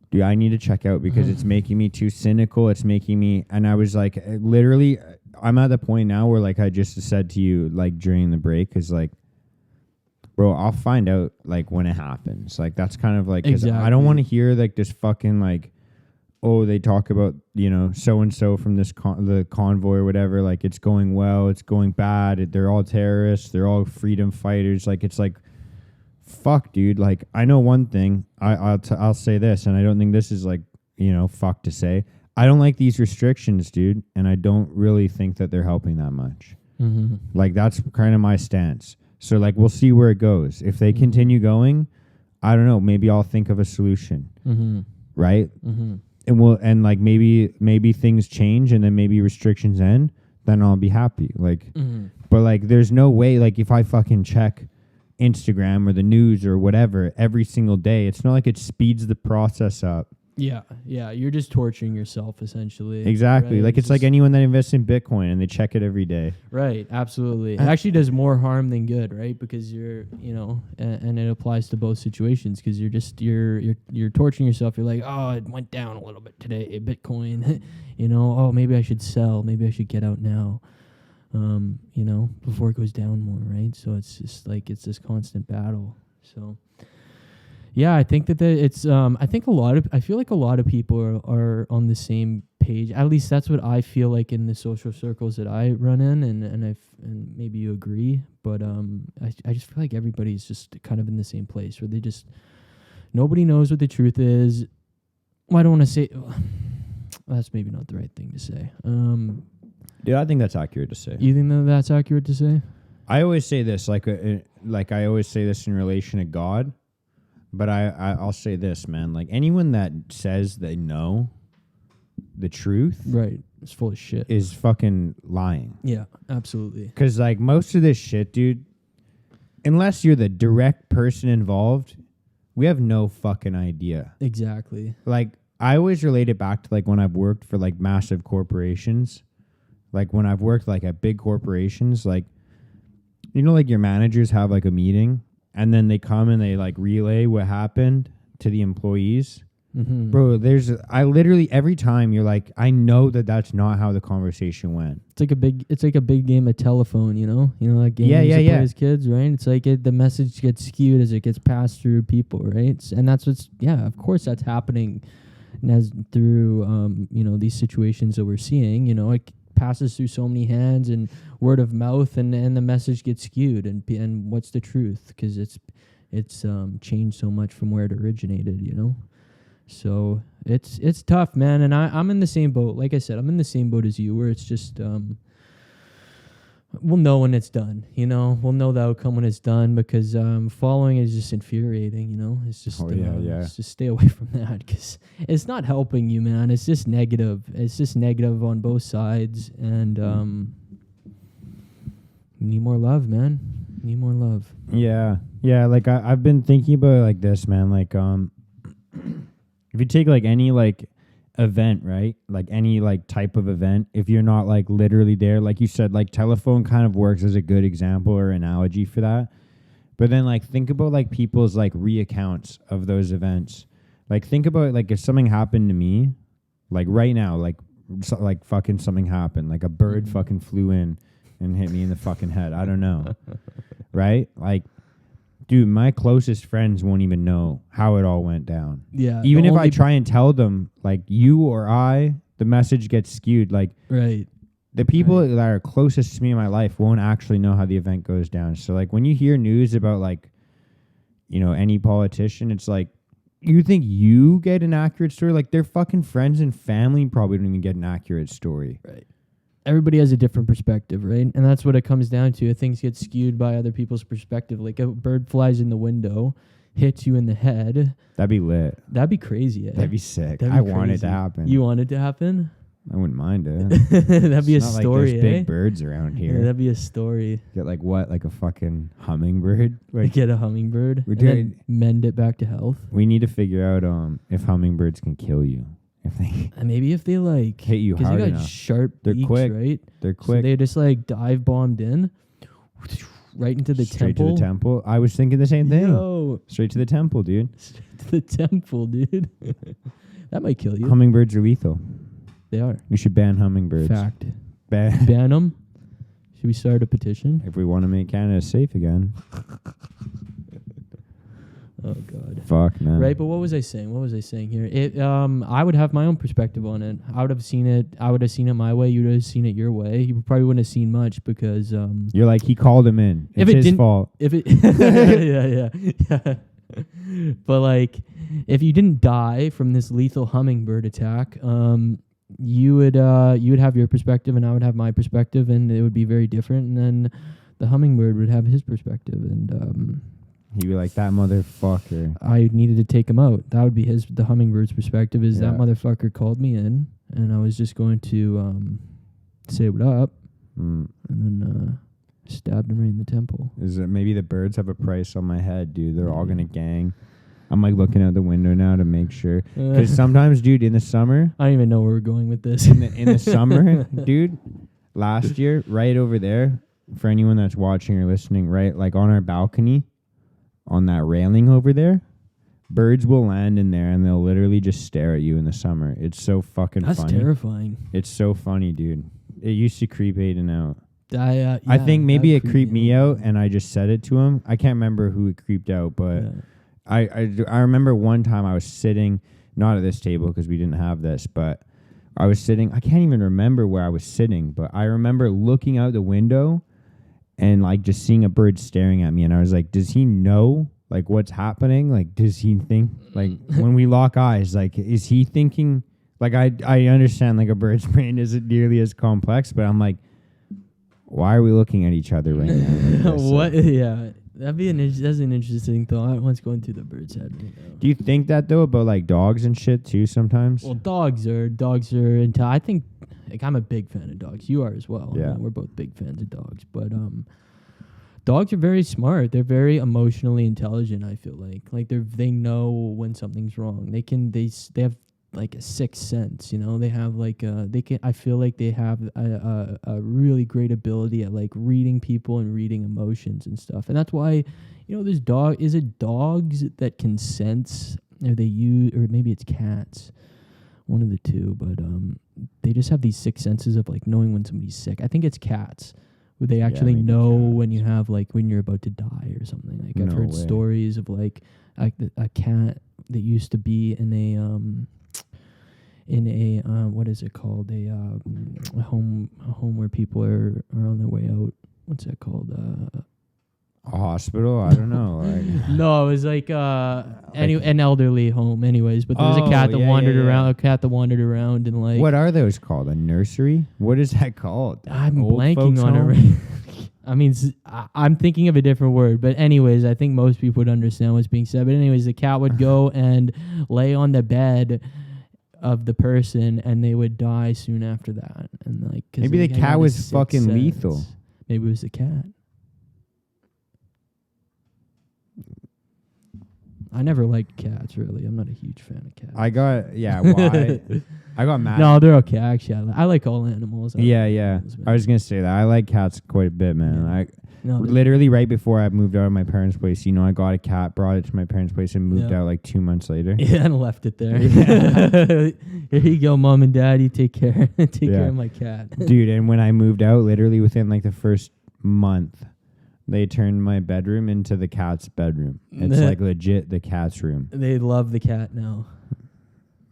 Speaker 1: dude, I need to check out because it's making me too cynical. It's making me, and I was like, literally, I'm at the point now where like I just said to you, like during the break, is like, bro, I'll find out like when it happens. Like, that's kind of like, 'cause
Speaker 2: exactly.
Speaker 1: I don't want to hear like this fucking like, oh, they talk about, so and so from this the convoy or whatever, like it's going well, it's going bad, they're all terrorists, they're all freedom fighters. Like it's like, fuck, dude. Like I know one thing. I'll say this, and I don't think this is like, fuck to say. I don't like these restrictions, dude, and I don't really think that they're helping that much.
Speaker 2: Mm-hmm.
Speaker 1: Like that's kind of my stance. So like we'll see where it goes. If they continue going, I don't know. Maybe I'll think of a solution, right? And like maybe things change, and then maybe restrictions end. Then I'll be happy. Like, but like there's no way. Like if I fucking check Instagram or the news or whatever every single day, it's not like it speeds the process up.
Speaker 2: Yeah, you're just torturing yourself essentially.
Speaker 1: Exactly.
Speaker 2: Right?
Speaker 1: Like it's like anyone that invests in Bitcoin and they check it every day.
Speaker 2: Right, absolutely. It actually does more harm than good, right? Because you're, and it applies to both situations because you're torturing yourself. You're like, oh, it went down a little bit today, Bitcoin. Oh, maybe I should sell. Maybe I should get out now. Before it goes down more, right? So it's just like it's this constant battle. So yeah, I think that it's I feel like a lot of people are on the same page. At least that's what I feel like in the social circles that I run in, and maybe you agree, but I just feel like everybody's just kind of in the same place where they just nobody knows what the truth is. Well, I don't want to say that's maybe not the right thing to say.
Speaker 1: Yeah, I think that's accurate to say.
Speaker 2: You think that's accurate to say?
Speaker 1: I always say this, like I always say this in relation to God, but I'll say this, man. Like anyone that says they know the truth,
Speaker 2: right, it's full of shit,
Speaker 1: is fucking lying.
Speaker 2: Yeah, absolutely.
Speaker 1: Because like most of this shit, dude, unless you're the direct person involved, we have no fucking idea.
Speaker 2: Exactly.
Speaker 1: Like I always relate it back to like when I've worked for like massive corporations. Like when I've worked like at big corporations, like, like your managers have like a meeting and then they come and they like relay what happened to the employees. Bro, I literally every time you're like, I know that that's not how the conversation went. It's
Speaker 2: like a big game of telephone, that game we used to play as kids, right? It's like the message gets skewed as it gets passed through people, right? And that's of course that's happening as through, these situations that we're seeing, it passes through so many hands and word of mouth, and the message gets skewed, and what's the truth? Because it's changed so much from where it originated, So it's tough, man, and I'm in the same boat. Like I said, I'm in the same boat as you, where it's just we'll know when it's done. We'll know the outcome when it's done, because following is just infuriating. It's just It's just stay away from that, because it's not helping you, man. It's just negative. It's just negative on both sides, and need more love, man. Need more love.
Speaker 1: Yeah. Like I've been thinking about it like this, man. Like if you take like any like event, right? Like any like type of event, if you're not like literally there, like you said, like telephone kind of works as a good example or analogy for that. But then like think about like people's like reaccounts of those events. Like think about like if something happened to me, like right now, like fucking something happened, like a bird fucking flew in and hit me in the fucking head. I don't know. Right? Like, dude, my closest friends won't even know how it all went down.
Speaker 2: Yeah.
Speaker 1: Even if I try and tell them, like you or the message gets skewed. Like,
Speaker 2: right.
Speaker 1: The people that are closest to me in my life won't actually know how the event goes down. So, like, when you hear news about, like, any politician, it's like, you think you get an accurate story? Like, their fucking friends and family probably don't even get an accurate story.
Speaker 2: Right. Everybody has a different perspective, right? And that's what it comes down to. Things get skewed by other people's perspective. Like a bird flies in the window, hits you in the head.
Speaker 1: That'd be lit.
Speaker 2: That'd be crazy.
Speaker 1: That'd be sick. I want it to happen.
Speaker 2: You want it to happen?
Speaker 1: I wouldn't mind it.
Speaker 2: That'd be a story.
Speaker 1: Like there's big birds around here.
Speaker 2: Yeah, that'd be a story.
Speaker 1: Get like what? Like a fucking hummingbird? Like
Speaker 2: get a hummingbird and then mend it back to health.
Speaker 1: We need to figure out if hummingbirds can kill you. If they
Speaker 2: maybe if they like
Speaker 1: hit you hard
Speaker 2: enough.
Speaker 1: Because they got
Speaker 2: sharp
Speaker 1: They're
Speaker 2: beaks,
Speaker 1: quick.
Speaker 2: right?
Speaker 1: They're quick.
Speaker 2: So they just like dive bombed in, right into the
Speaker 1: Straight
Speaker 2: temple.
Speaker 1: to the temple. I was thinking the same thing.
Speaker 2: Yo.
Speaker 1: Straight to the temple, dude.
Speaker 2: Straight to the temple, dude. That might kill you.
Speaker 1: Hummingbirds are lethal.
Speaker 2: They are.
Speaker 1: We should ban hummingbirds.
Speaker 2: Fact.
Speaker 1: Ban
Speaker 2: them. Should we start a petition?
Speaker 1: if we want to make Canada safe again.
Speaker 2: Oh God.
Speaker 1: Fuck, man.
Speaker 2: Right, but what was I saying? What was I saying here? I would have my own perspective on it. I would have seen it my way. You would have seen it your way. You probably wouldn't have seen much because
Speaker 1: You're like, he called him in.
Speaker 2: If
Speaker 1: It's
Speaker 2: it
Speaker 1: his
Speaker 2: didn't-
Speaker 1: fault.
Speaker 2: if it yeah. But like, if you didn't die from this lethal hummingbird attack, you would have your perspective, and I would have my perspective, and it would be very different. And then the hummingbird would have his perspective, and
Speaker 1: He'd be like, that motherfucker.
Speaker 2: I needed to take him out. That would be the hummingbird's perspective. Is that
Speaker 1: Yeah.
Speaker 2: motherfucker called me in, and I was just going to say what up,
Speaker 1: Mm.
Speaker 2: and then stabbed him right in the temple.
Speaker 1: Is it maybe the birds have a price on my head, dude? They're all gonna gang. I'm like looking out the window now to make sure. Because sometimes, dude, in the summer,
Speaker 2: I don't even know where we're going with this.
Speaker 1: in the summer, dude, last year, right over there, for anyone that's watching or listening, right, like on our balcony, on that railing over there, birds will land in there and they'll literally just stare at you in the summer. It's so fucking
Speaker 2: That's
Speaker 1: funny.
Speaker 2: terrifying.
Speaker 1: It's so funny, dude. It used to creep Aiden out.
Speaker 2: I
Speaker 1: think maybe it creeped me out, and I just said it to him. I can't remember who it creeped out, but I remember one time I was sitting, not at this table because we didn't have this, but I was sitting. I can't even remember where I was sitting, but I remember looking out the window and like just seeing a bird staring at me, and I was like, does he know like what's happening? Like, does he think like when we lock eyes, like is he thinking like I understand like a bird's brain isn't nearly as complex, but I'm like, why are we looking at each other right now? Like this?
Speaker 2: What? Yeah, that's an interesting thought. What's going through the bird's head? You know?
Speaker 1: Do you think that though about like dogs and shit too sometimes?
Speaker 2: Well, dogs are into. I think like I'm a big fan of dogs. You are as well.
Speaker 1: Yeah.
Speaker 2: I mean, we're both big fans of dogs, but dogs are very smart. They're very emotionally intelligent. I feel like they know when something's wrong. They have like a sixth sense, you know. They have like I feel like they have a really great ability at like reading people and reading emotions and stuff. And that's why, you know, there's dogs that can sense, or maybe it's cats, one of the two, but they just have these sixth senses of like knowing when somebody's sick. I think it's cats where they actually
Speaker 1: maybe
Speaker 2: know
Speaker 1: cats.
Speaker 2: when you have like when you're about to die or something. Like I've
Speaker 1: No
Speaker 2: heard
Speaker 1: way.
Speaker 2: stories of like a cat that used to be in a what is it called, a home where people are on their way out. What's that called?
Speaker 1: A hospital? I don't know. Like,
Speaker 2: No, it was like an elderly home. Anyways, but there was a cat that wandered around. A cat that wandered around and like.
Speaker 1: what are those called? A nursery? What is that called?
Speaker 2: I'm
Speaker 1: Old
Speaker 2: blanking
Speaker 1: folks
Speaker 2: on it.
Speaker 1: home?
Speaker 2: Right. I mean, I'm thinking of a different word, but anyways, I think most people would understand what's being said. But anyways, the cat would go and lay on the bed of the person, and they would die soon after that. And like, 'cause
Speaker 1: Maybe
Speaker 2: they
Speaker 1: the
Speaker 2: had
Speaker 1: cat
Speaker 2: a
Speaker 1: was
Speaker 2: sixth
Speaker 1: fucking
Speaker 2: sense.
Speaker 1: lethal.
Speaker 2: Maybe it was the cat. I never liked cats, really. I'm not a huge fan of cats.
Speaker 1: I got why? I got mad.
Speaker 2: No, they're okay. Actually, I like all animals. I like
Speaker 1: Yeah.
Speaker 2: animals, man.
Speaker 1: I was gonna say that. I like cats quite a bit, man.
Speaker 2: Yeah. No, they're-
Speaker 1: Literally right before I moved out of my parents' place, you know, I got a cat, brought it to my parents' place, and moved
Speaker 2: Yeah.
Speaker 1: out like 2 months later.
Speaker 2: Yeah, and left it there.
Speaker 1: Yeah.
Speaker 2: Here you go, mom and dad. You take care. Take
Speaker 1: Yeah.
Speaker 2: care of my cat.
Speaker 1: Dude, and when I moved out, literally within like the first month, they turned my bedroom into the cat's bedroom. It's like legit the cat's room.
Speaker 2: They love the cat now.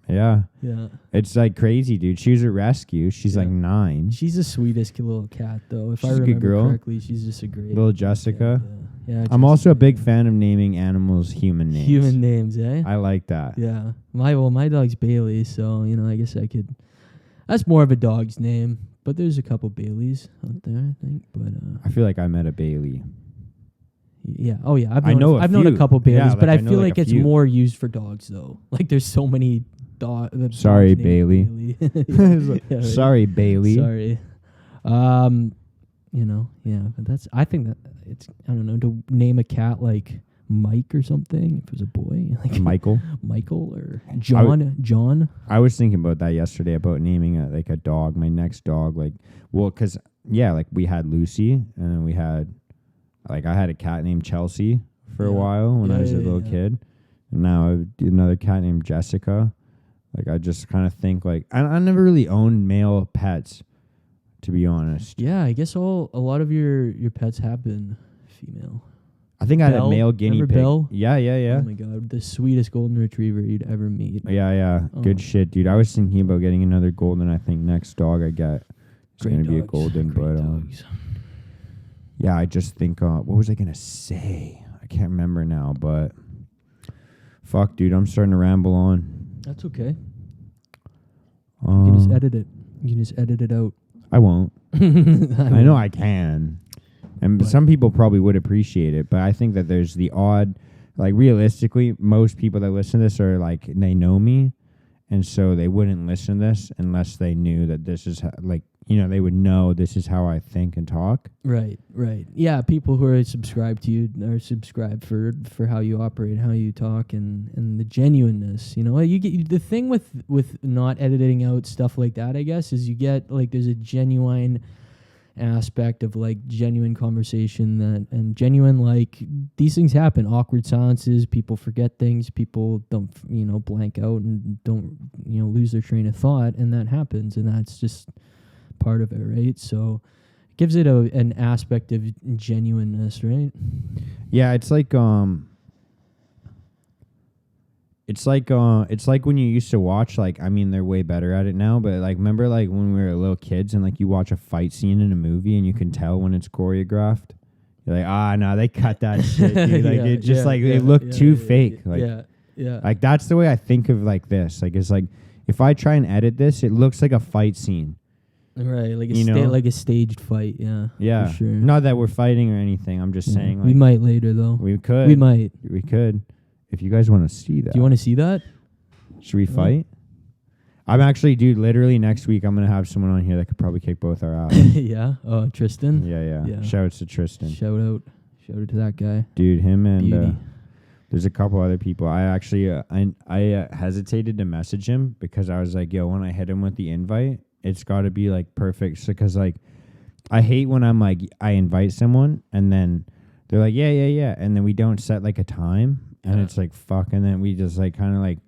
Speaker 1: Yeah.
Speaker 2: Yeah.
Speaker 1: It's like crazy, dude. She was a rescue. She's like 9.
Speaker 2: She's the sweetest little cat, though. If
Speaker 1: She's
Speaker 2: I
Speaker 1: a good
Speaker 2: remember
Speaker 1: girl.
Speaker 2: correctly, she's just a great
Speaker 1: Little Jessica.
Speaker 2: Yeah.
Speaker 1: I'm also a big fan of naming animals human names.
Speaker 2: Human names, eh?
Speaker 1: I like that.
Speaker 2: Yeah. My dog's Bailey, so you know, I guess I could. That's more of a dog's name, but there's a couple Baileys out there, I think. But
Speaker 1: I feel like I met a Bailey.
Speaker 2: yeah. Oh yeah.
Speaker 1: I know a
Speaker 2: I've known a
Speaker 1: few.
Speaker 2: couple Baileys,
Speaker 1: Yeah,
Speaker 2: but
Speaker 1: like,
Speaker 2: I
Speaker 1: I know
Speaker 2: feel
Speaker 1: like
Speaker 2: like
Speaker 1: a
Speaker 2: it's
Speaker 1: few.
Speaker 2: more used for dogs, though. Like there's so many
Speaker 1: Sorry,
Speaker 2: dogs named
Speaker 1: Bailey.
Speaker 2: Bailey. Yeah, right.
Speaker 1: Sorry, Bailey.
Speaker 2: Sorry. You know, yeah, but I think that it's, I don't know, to name a cat like Mike or something, if it was a boy, like
Speaker 1: Michael.
Speaker 2: Michael or John.
Speaker 1: I was thinking about that yesterday about naming a dog, my next dog. Like, well, because, yeah, like we had Lucy, and then we had, like, I had a cat named Chelsea for a while when I was a little kid. And now I have another cat named Jessica. Like, I just kind of think, like, I never really owned male pets, to be honest.
Speaker 2: Yeah, I guess a lot of your pets have been female.
Speaker 1: I think I had a
Speaker 2: Belle?
Speaker 1: male guinea
Speaker 2: Remember
Speaker 1: pig.
Speaker 2: Belle?
Speaker 1: Yeah.
Speaker 2: Oh my god, the sweetest golden retriever you'd ever meet.
Speaker 1: Yeah. Good
Speaker 2: Oh.
Speaker 1: shit, dude. I was thinking about getting another golden. I think next dog I get is
Speaker 2: Great
Speaker 1: going to be a
Speaker 2: dogs.
Speaker 1: golden.
Speaker 2: Great
Speaker 1: But
Speaker 2: dogs.
Speaker 1: yeah, I just think, what was I going to say? I can't remember now, but fuck, dude, I'm starting to ramble on.
Speaker 2: That's okay. You can just
Speaker 1: Um,
Speaker 2: edit it. You can just edit it out.
Speaker 1: I won't. I know
Speaker 2: won't.
Speaker 1: I can. And
Speaker 2: But-
Speaker 1: some people probably would appreciate it, but I think that there's the odd, like realistically, most people that listen to this are like, they know me. And so they wouldn't listen to this unless they knew that this is like, they would know this is how I think and talk.
Speaker 2: Right. Yeah, people who are subscribed to you are subscribed for how you operate, how you talk, and the genuineness. You get the thing with not editing out stuff like that, I guess, is you get like there's a genuine aspect of like genuine conversation and genuine, like, these things happen, awkward silences, people forget things, people don't blank out and don't lose their train of thought, and that happens, and that's just part of it, right? So it gives it an aspect of genuineness, right?
Speaker 1: Yeah, it's like it's like when you used to watch, like, I mean, they're way better at it now, but like, remember like when we were little kids and like you watch a fight scene in a movie and you can tell when it's choreographed. You're like, no, they cut that shit, dude. Like it just it looked too fake. Like,
Speaker 2: yeah.
Speaker 1: like that's the way I think of like this. Like it's like if I try and edit this, it looks like a fight scene.
Speaker 2: Right, like
Speaker 1: like
Speaker 2: a staged fight, yeah.
Speaker 1: Yeah.
Speaker 2: For sure.
Speaker 1: Not that we're fighting or anything. I'm just saying, like,
Speaker 2: we might later though.
Speaker 1: We could.
Speaker 2: We might.
Speaker 1: We could. If you guys want to see that.
Speaker 2: Do you want to see that?
Speaker 1: Should we fight? I'm actually, dude, literally next week I'm going to have someone on here that could probably kick both our ass.
Speaker 2: Yeah. Oh, Tristan.
Speaker 1: Yeah. Shouts to Tristan.
Speaker 2: Shout out to that guy.
Speaker 1: Dude, him and
Speaker 2: Beauty.
Speaker 1: there's a couple other people. I actually I hesitated to message him because I was like, yo, when I hit him with the invite, it's got to be like perfect. Because like I hate when I'm like, I invite someone and then they're like, yeah, and then we don't set like a time. And it's like, fuck. And then we just like kind of like.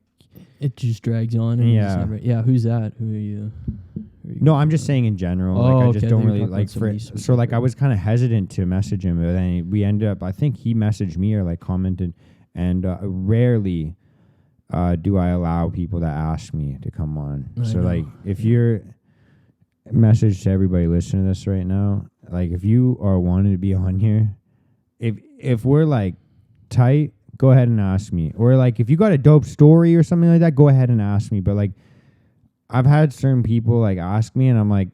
Speaker 2: It just drags on. And who's that? Who are you?
Speaker 1: No, I'm just saying in general.
Speaker 2: Oh,
Speaker 1: like I just
Speaker 2: okay,
Speaker 1: don't
Speaker 2: you're
Speaker 1: really
Speaker 2: talking
Speaker 1: like
Speaker 2: about somebody
Speaker 1: so like I was kind of hesitant to message him, but then we ended up. I think he messaged me or like commented, and rarely do I allow people that ask me to come on. So like if you're message to everybody listening to this right now, like if you are wanting to be on here, if we're like tight, go ahead and ask me. Or like if you got a dope story or something like that, go ahead and ask me. But like I've had certain people like ask me and I'm like,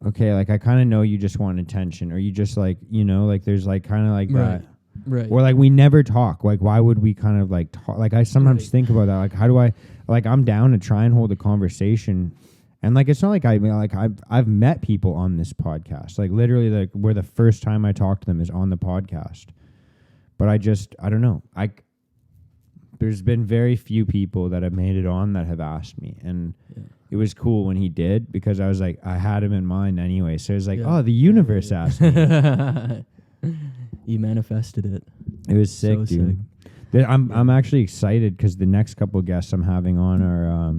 Speaker 1: okay, like I kind of know you just want attention, or you just like, like there's like kind of like that.
Speaker 2: Right.
Speaker 1: Or like we never talk. Like why would we kind of like talk? Like I sometimes think about that. Like how do I, like I'm down to try and hold a conversation. And like it's not like I've met people on this podcast. Like literally like where the first time I talked to them is on the podcast. But I don't know. There's been very few people that have made it on that have asked me. And it was cool when he did, because I was like, I had him in mind anyway. So it was like, the universe asked me.
Speaker 2: You manifested it.
Speaker 1: It was sick,
Speaker 2: So
Speaker 1: dude. I'm actually excited because the next couple of guests I'm having on are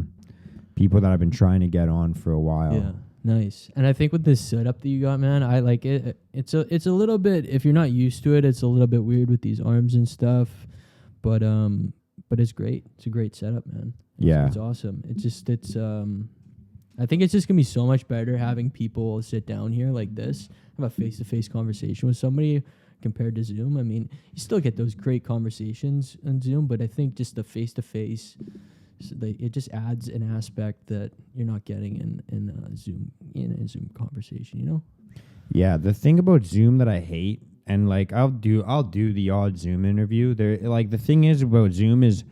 Speaker 1: people that I've been trying to get on for a while.
Speaker 2: Yeah. Nice. And I think with this setup that you got, man, I like it. It's a little bit, if you're not used to it, it's a little bit weird with these arms and stuff. But it's great. It's a great setup, man. It's awesome. I think it's just gonna be so much better having people sit down here like this, have a face-to-face conversation with somebody compared to Zoom. I mean, you still get those great conversations on Zoom, but I think just the face-to-face, it just adds an aspect that you're not getting in a Zoom conversation,
Speaker 1: Yeah, the thing about Zoom that I hate, and like I'll do the odd Zoom interview. There, like the thing is about Zoom is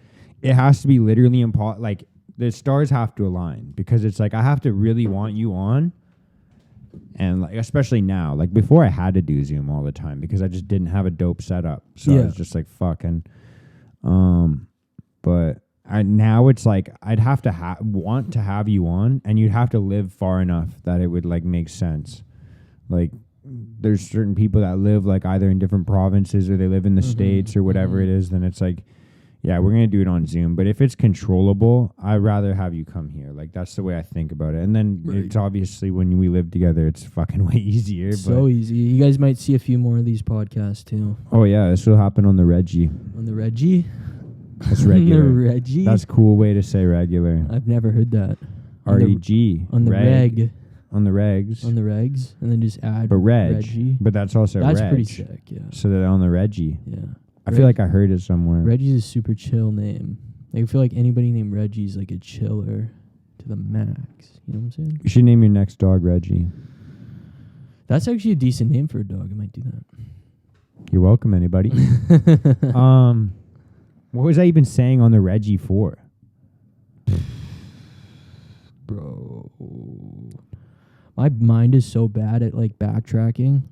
Speaker 1: it has to be literally impossible. Like the stars have to align, because it's like I have to really want you on, and like especially now, like before I had to do Zoom all the time because I just didn't have a dope setup. So I was just like fucking, but. Now it's like I'd have to want to have you on, and you'd have to live far enough that it would like make sense. Like there's certain people that live like either in different provinces or they live in the States or whatever it is. Then it's like, Yeah, we're gonna do it on Zoom. But if it's controllable, I'd rather have you come here. Like that's the way I think about it. And then it's obviously when we live together, it's fucking way easier.
Speaker 2: So easy. You guys might see a few more of these podcasts too.
Speaker 1: Oh yeah, this will happen on the Reggie.
Speaker 2: On the Reggie.
Speaker 1: That's regular.
Speaker 2: The Reggie.
Speaker 1: That's a cool way to say regular.
Speaker 2: I've never heard that.
Speaker 1: R-E-G.
Speaker 2: On the reg.
Speaker 1: On the regs.
Speaker 2: On the regs, and then just add
Speaker 1: Reggie. But that's also
Speaker 2: That's
Speaker 1: reg.
Speaker 2: pretty sick, yeah.
Speaker 1: So they're on the Reggie.
Speaker 2: Yeah.
Speaker 1: I feel like I heard it somewhere.
Speaker 2: Reggie's a super chill name. Like, I feel like anybody named Reggie's like a chiller to the max. You know what I'm saying?
Speaker 1: You should name your next dog Reggie.
Speaker 2: That's actually a decent name for a dog. I might do that.
Speaker 1: You're welcome, anybody. What was I even saying on the Reggie for?
Speaker 2: Bro. My mind is so bad at like backtracking.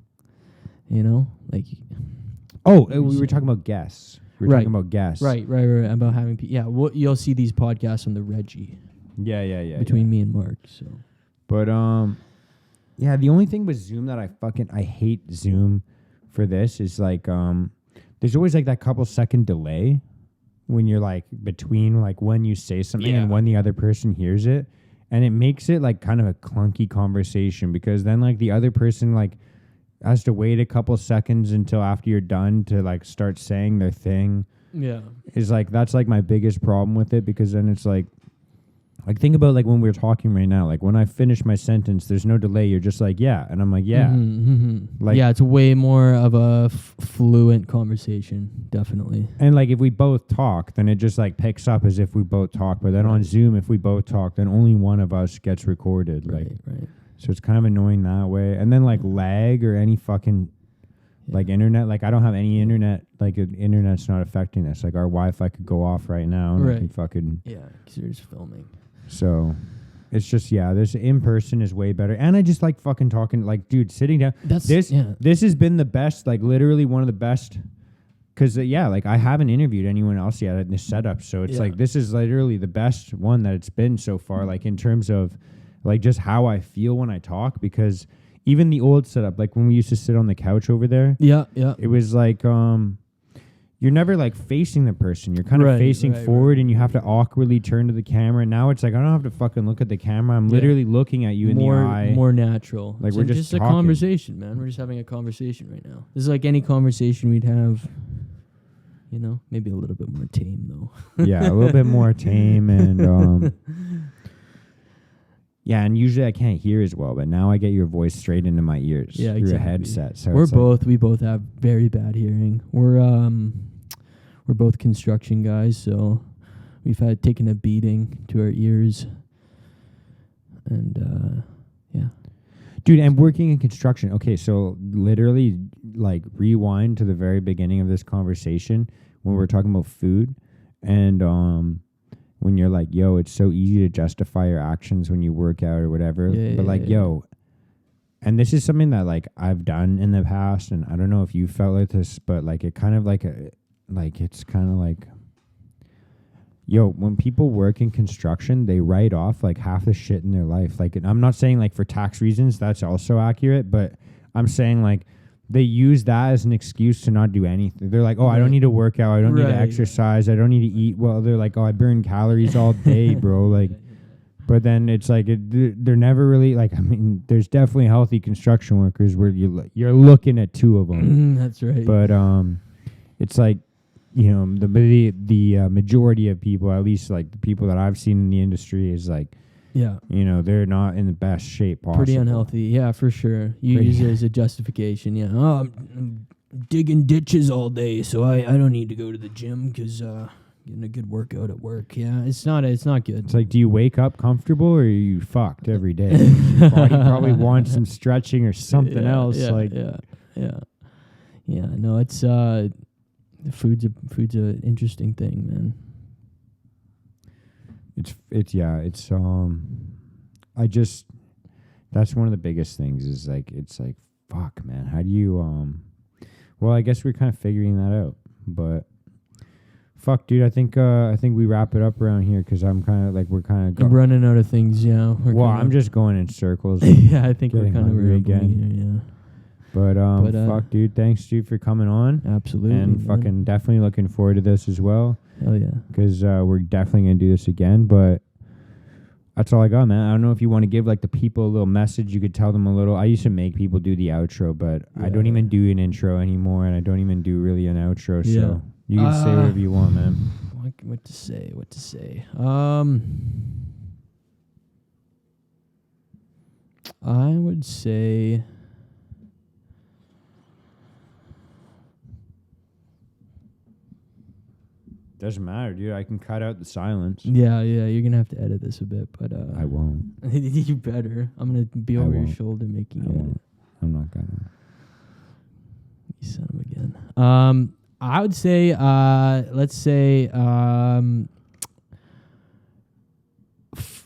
Speaker 2: You know? Like
Speaker 1: we were talking about guests. We were
Speaker 2: Right.
Speaker 1: talking about guests.
Speaker 2: Right. About having well, you'll see these podcasts on the Reggie.
Speaker 1: Yeah.
Speaker 2: Between me and Mark. So
Speaker 1: But yeah, the only thing with Zoom that I hate Zoom for this is like there's always like that couple second delay when you're like between like when you say something and when the other person hears it. And it makes it like kind of a clunky conversation because then like the other person like has to wait a couple seconds until after you're done to like start saying their thing.
Speaker 2: yeah.
Speaker 1: Is like that's like my biggest problem with it because then it's like think about like when we're talking right now, like when I finish my sentence, there's no delay. You're just like, yeah. And I'm like, yeah. Like,
Speaker 2: yeah, it's way more of a fluent conversation, definitely.
Speaker 1: And like if we both talk, then it just like picks up as if we both talk. But then on Zoom, if we both talk, then only one of us gets recorded.
Speaker 2: Right.
Speaker 1: So it's kind of annoying that way. And then like lag or any fucking like internet, like I don't have any internet, like internet's not affecting this. Like our Wi-Fi could go off right now and I can fucking...
Speaker 2: Yeah, because you're just filming.
Speaker 1: So it's just, this in person is way better. And I just like fucking talking, like, dude, sitting down. This has been the best, like literally one of the best. Because, like I haven't interviewed anyone else yet in this setup. So it's like, this is literally the best one that it's been so far, like in terms of like just how I feel when I talk. Because even the old setup, like when we used to sit on the couch over there.
Speaker 2: Yeah.
Speaker 1: It was like, you're never like facing the person. You're kind of facing forward and you have to awkwardly turn to the camera. Now it's like, I don't have to fucking look at the camera. I'm literally looking at you in the eye.
Speaker 2: More natural.
Speaker 1: Like we're just
Speaker 2: a conversation, man. We're just having a conversation right now. This is like any conversation we'd have, you know, maybe a little bit more tame though.
Speaker 1: Yeah, a little bit more tame and yeah, and usually I can't hear as well, but now I get your voice straight into my ears through a headset. So
Speaker 2: we both have very bad hearing. We're both construction guys, so we've had taken a beating to our ears. And
Speaker 1: dude, and working in construction. Okay, so literally like rewind to the very beginning of this conversation when we were talking about food and when you're like, yo, it's so easy to justify your actions when you work out or whatever. Yo, and this is something that like I've done in the past, and I don't know if you felt like this, but like it kind of like it's kind of like, yo, when people work in construction, they write off like half the shit in their life. Like, and I'm not saying like for tax reasons, that's also accurate, but I'm saying like they use that as an excuse to not do anything. They're like, oh, I don't need to work out. I don't need to exercise. I don't need to eat. Well, they're like, oh, I burn calories all day, bro. Like, but then it's like, they're never really like, I mean, there's definitely healthy construction workers where you're looking at two of them.
Speaker 2: That's right.
Speaker 1: But it's like, you know, the majority of people, at least like the people that I've seen in the industry is like, you know, they're not in the best shape possible.
Speaker 2: Pretty unhealthy. Yeah, for sure. You use it as a justification. Yeah. Oh, I'm digging ditches all day, so I don't need to go to the gym because getting a good workout at work. Yeah, it's not good.
Speaker 1: It's like, do you wake up comfortable or are you fucked every day? Your body probably wants some stretching or something else.
Speaker 2: Yeah. No, it's food's an interesting thing, man.
Speaker 1: That's one of the biggest things is like, it's like, fuck, man, how do you, well, I guess we're kind of figuring that out, but fuck, dude, I think we wrap it up around here because I'm kind of like, I'm
Speaker 2: running out of things, yeah.
Speaker 1: I'm just going in circles.
Speaker 2: Yeah, I think we're kind of
Speaker 1: again. But fuck, dude. Thanks, dude, for coming on.
Speaker 2: Absolutely.
Speaker 1: And
Speaker 2: man.
Speaker 1: fucking definitely looking forward to this as well.
Speaker 2: Hell yeah.
Speaker 1: Because we're definitely going to do this again. But that's all I got, man. I don't know if you want to give like the people a little message. You could tell them a little. I used to make people do the outro, but I don't even do an intro anymore. And I don't even do really an outro.
Speaker 2: Yeah.
Speaker 1: So you can say whatever you want, man.
Speaker 2: What to say? I would say...
Speaker 1: Doesn't matter, dude. I can cut out the silence.
Speaker 2: Yeah, you're gonna have to edit this a bit, but
Speaker 1: I won't.
Speaker 2: you better. I'm gonna be over your shoulder making you edit.
Speaker 1: I'm not gonna.
Speaker 2: You son of a gun. I would say, let's say,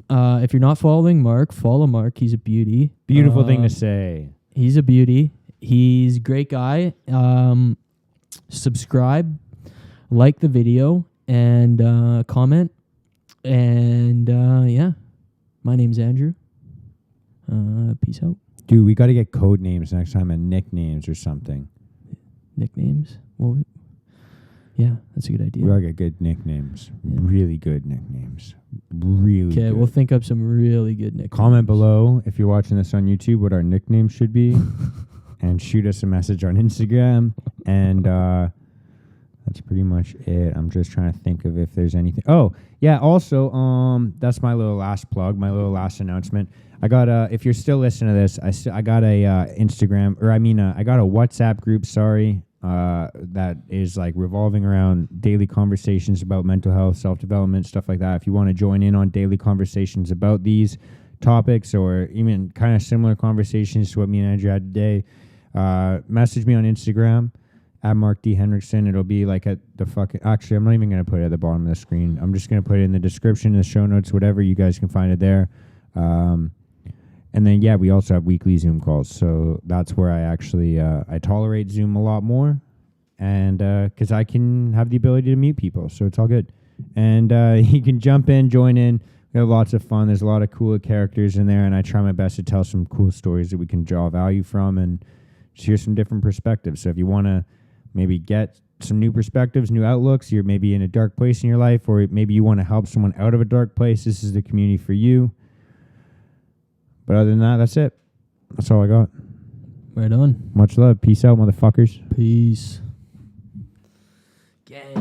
Speaker 2: if you're not following Mark, follow Mark. He's a beauty.
Speaker 1: Beautiful thing to say.
Speaker 2: He's a beauty. He's a great guy. Subscribe, like the video, and comment. And yeah, my name's Andrew. Peace out.
Speaker 1: Dude, we got to get code names next time and nicknames or something.
Speaker 2: Nicknames? Well, yeah, that's a good idea.
Speaker 1: We got to get good nicknames.
Speaker 2: Yeah.
Speaker 1: Really good nicknames. Really good.
Speaker 2: Okay, we'll think up some really good nicknames.
Speaker 1: Comment below if you're watching this on YouTube what our nicknames should be. And shoot us a message on Instagram. And that's pretty much it. I'm just trying to think of if there's anything. Oh, yeah, also, that's my little last plug, my little last announcement. I got if you're still listening to this, I got a Instagram, or I got a WhatsApp group, that is like revolving around daily conversations about mental health, self-development, stuff like that. If you want to join in on daily conversations about these topics, or even kind of similar conversations to what me and Andrew had today, message me on Instagram at Mark D. Hendrickson. It'll be like at the fucking... Actually, I'm not even going to put it at the bottom of the screen. I'm just going to put it in the description, the show notes, whatever. You guys can find it there. And then, yeah, we also have weekly Zoom calls. So that's where I actually... I tolerate Zoom a lot more. And because I can have the ability to mute people. So it's all good. And you can jump in, join in. We have lots of fun. There's a lot of cool characters in there. And I try my best to tell some cool stories that we can draw value from and share some different perspectives. So if you want to maybe get some new perspectives, new outlooks, you're maybe in a dark place in your life, or maybe you want to help someone out of a dark place, this is the community for you. But other than that, that's it. That's all I got.
Speaker 2: Right on.
Speaker 1: Much love. Peace out, motherfuckers.
Speaker 2: Peace. Gang.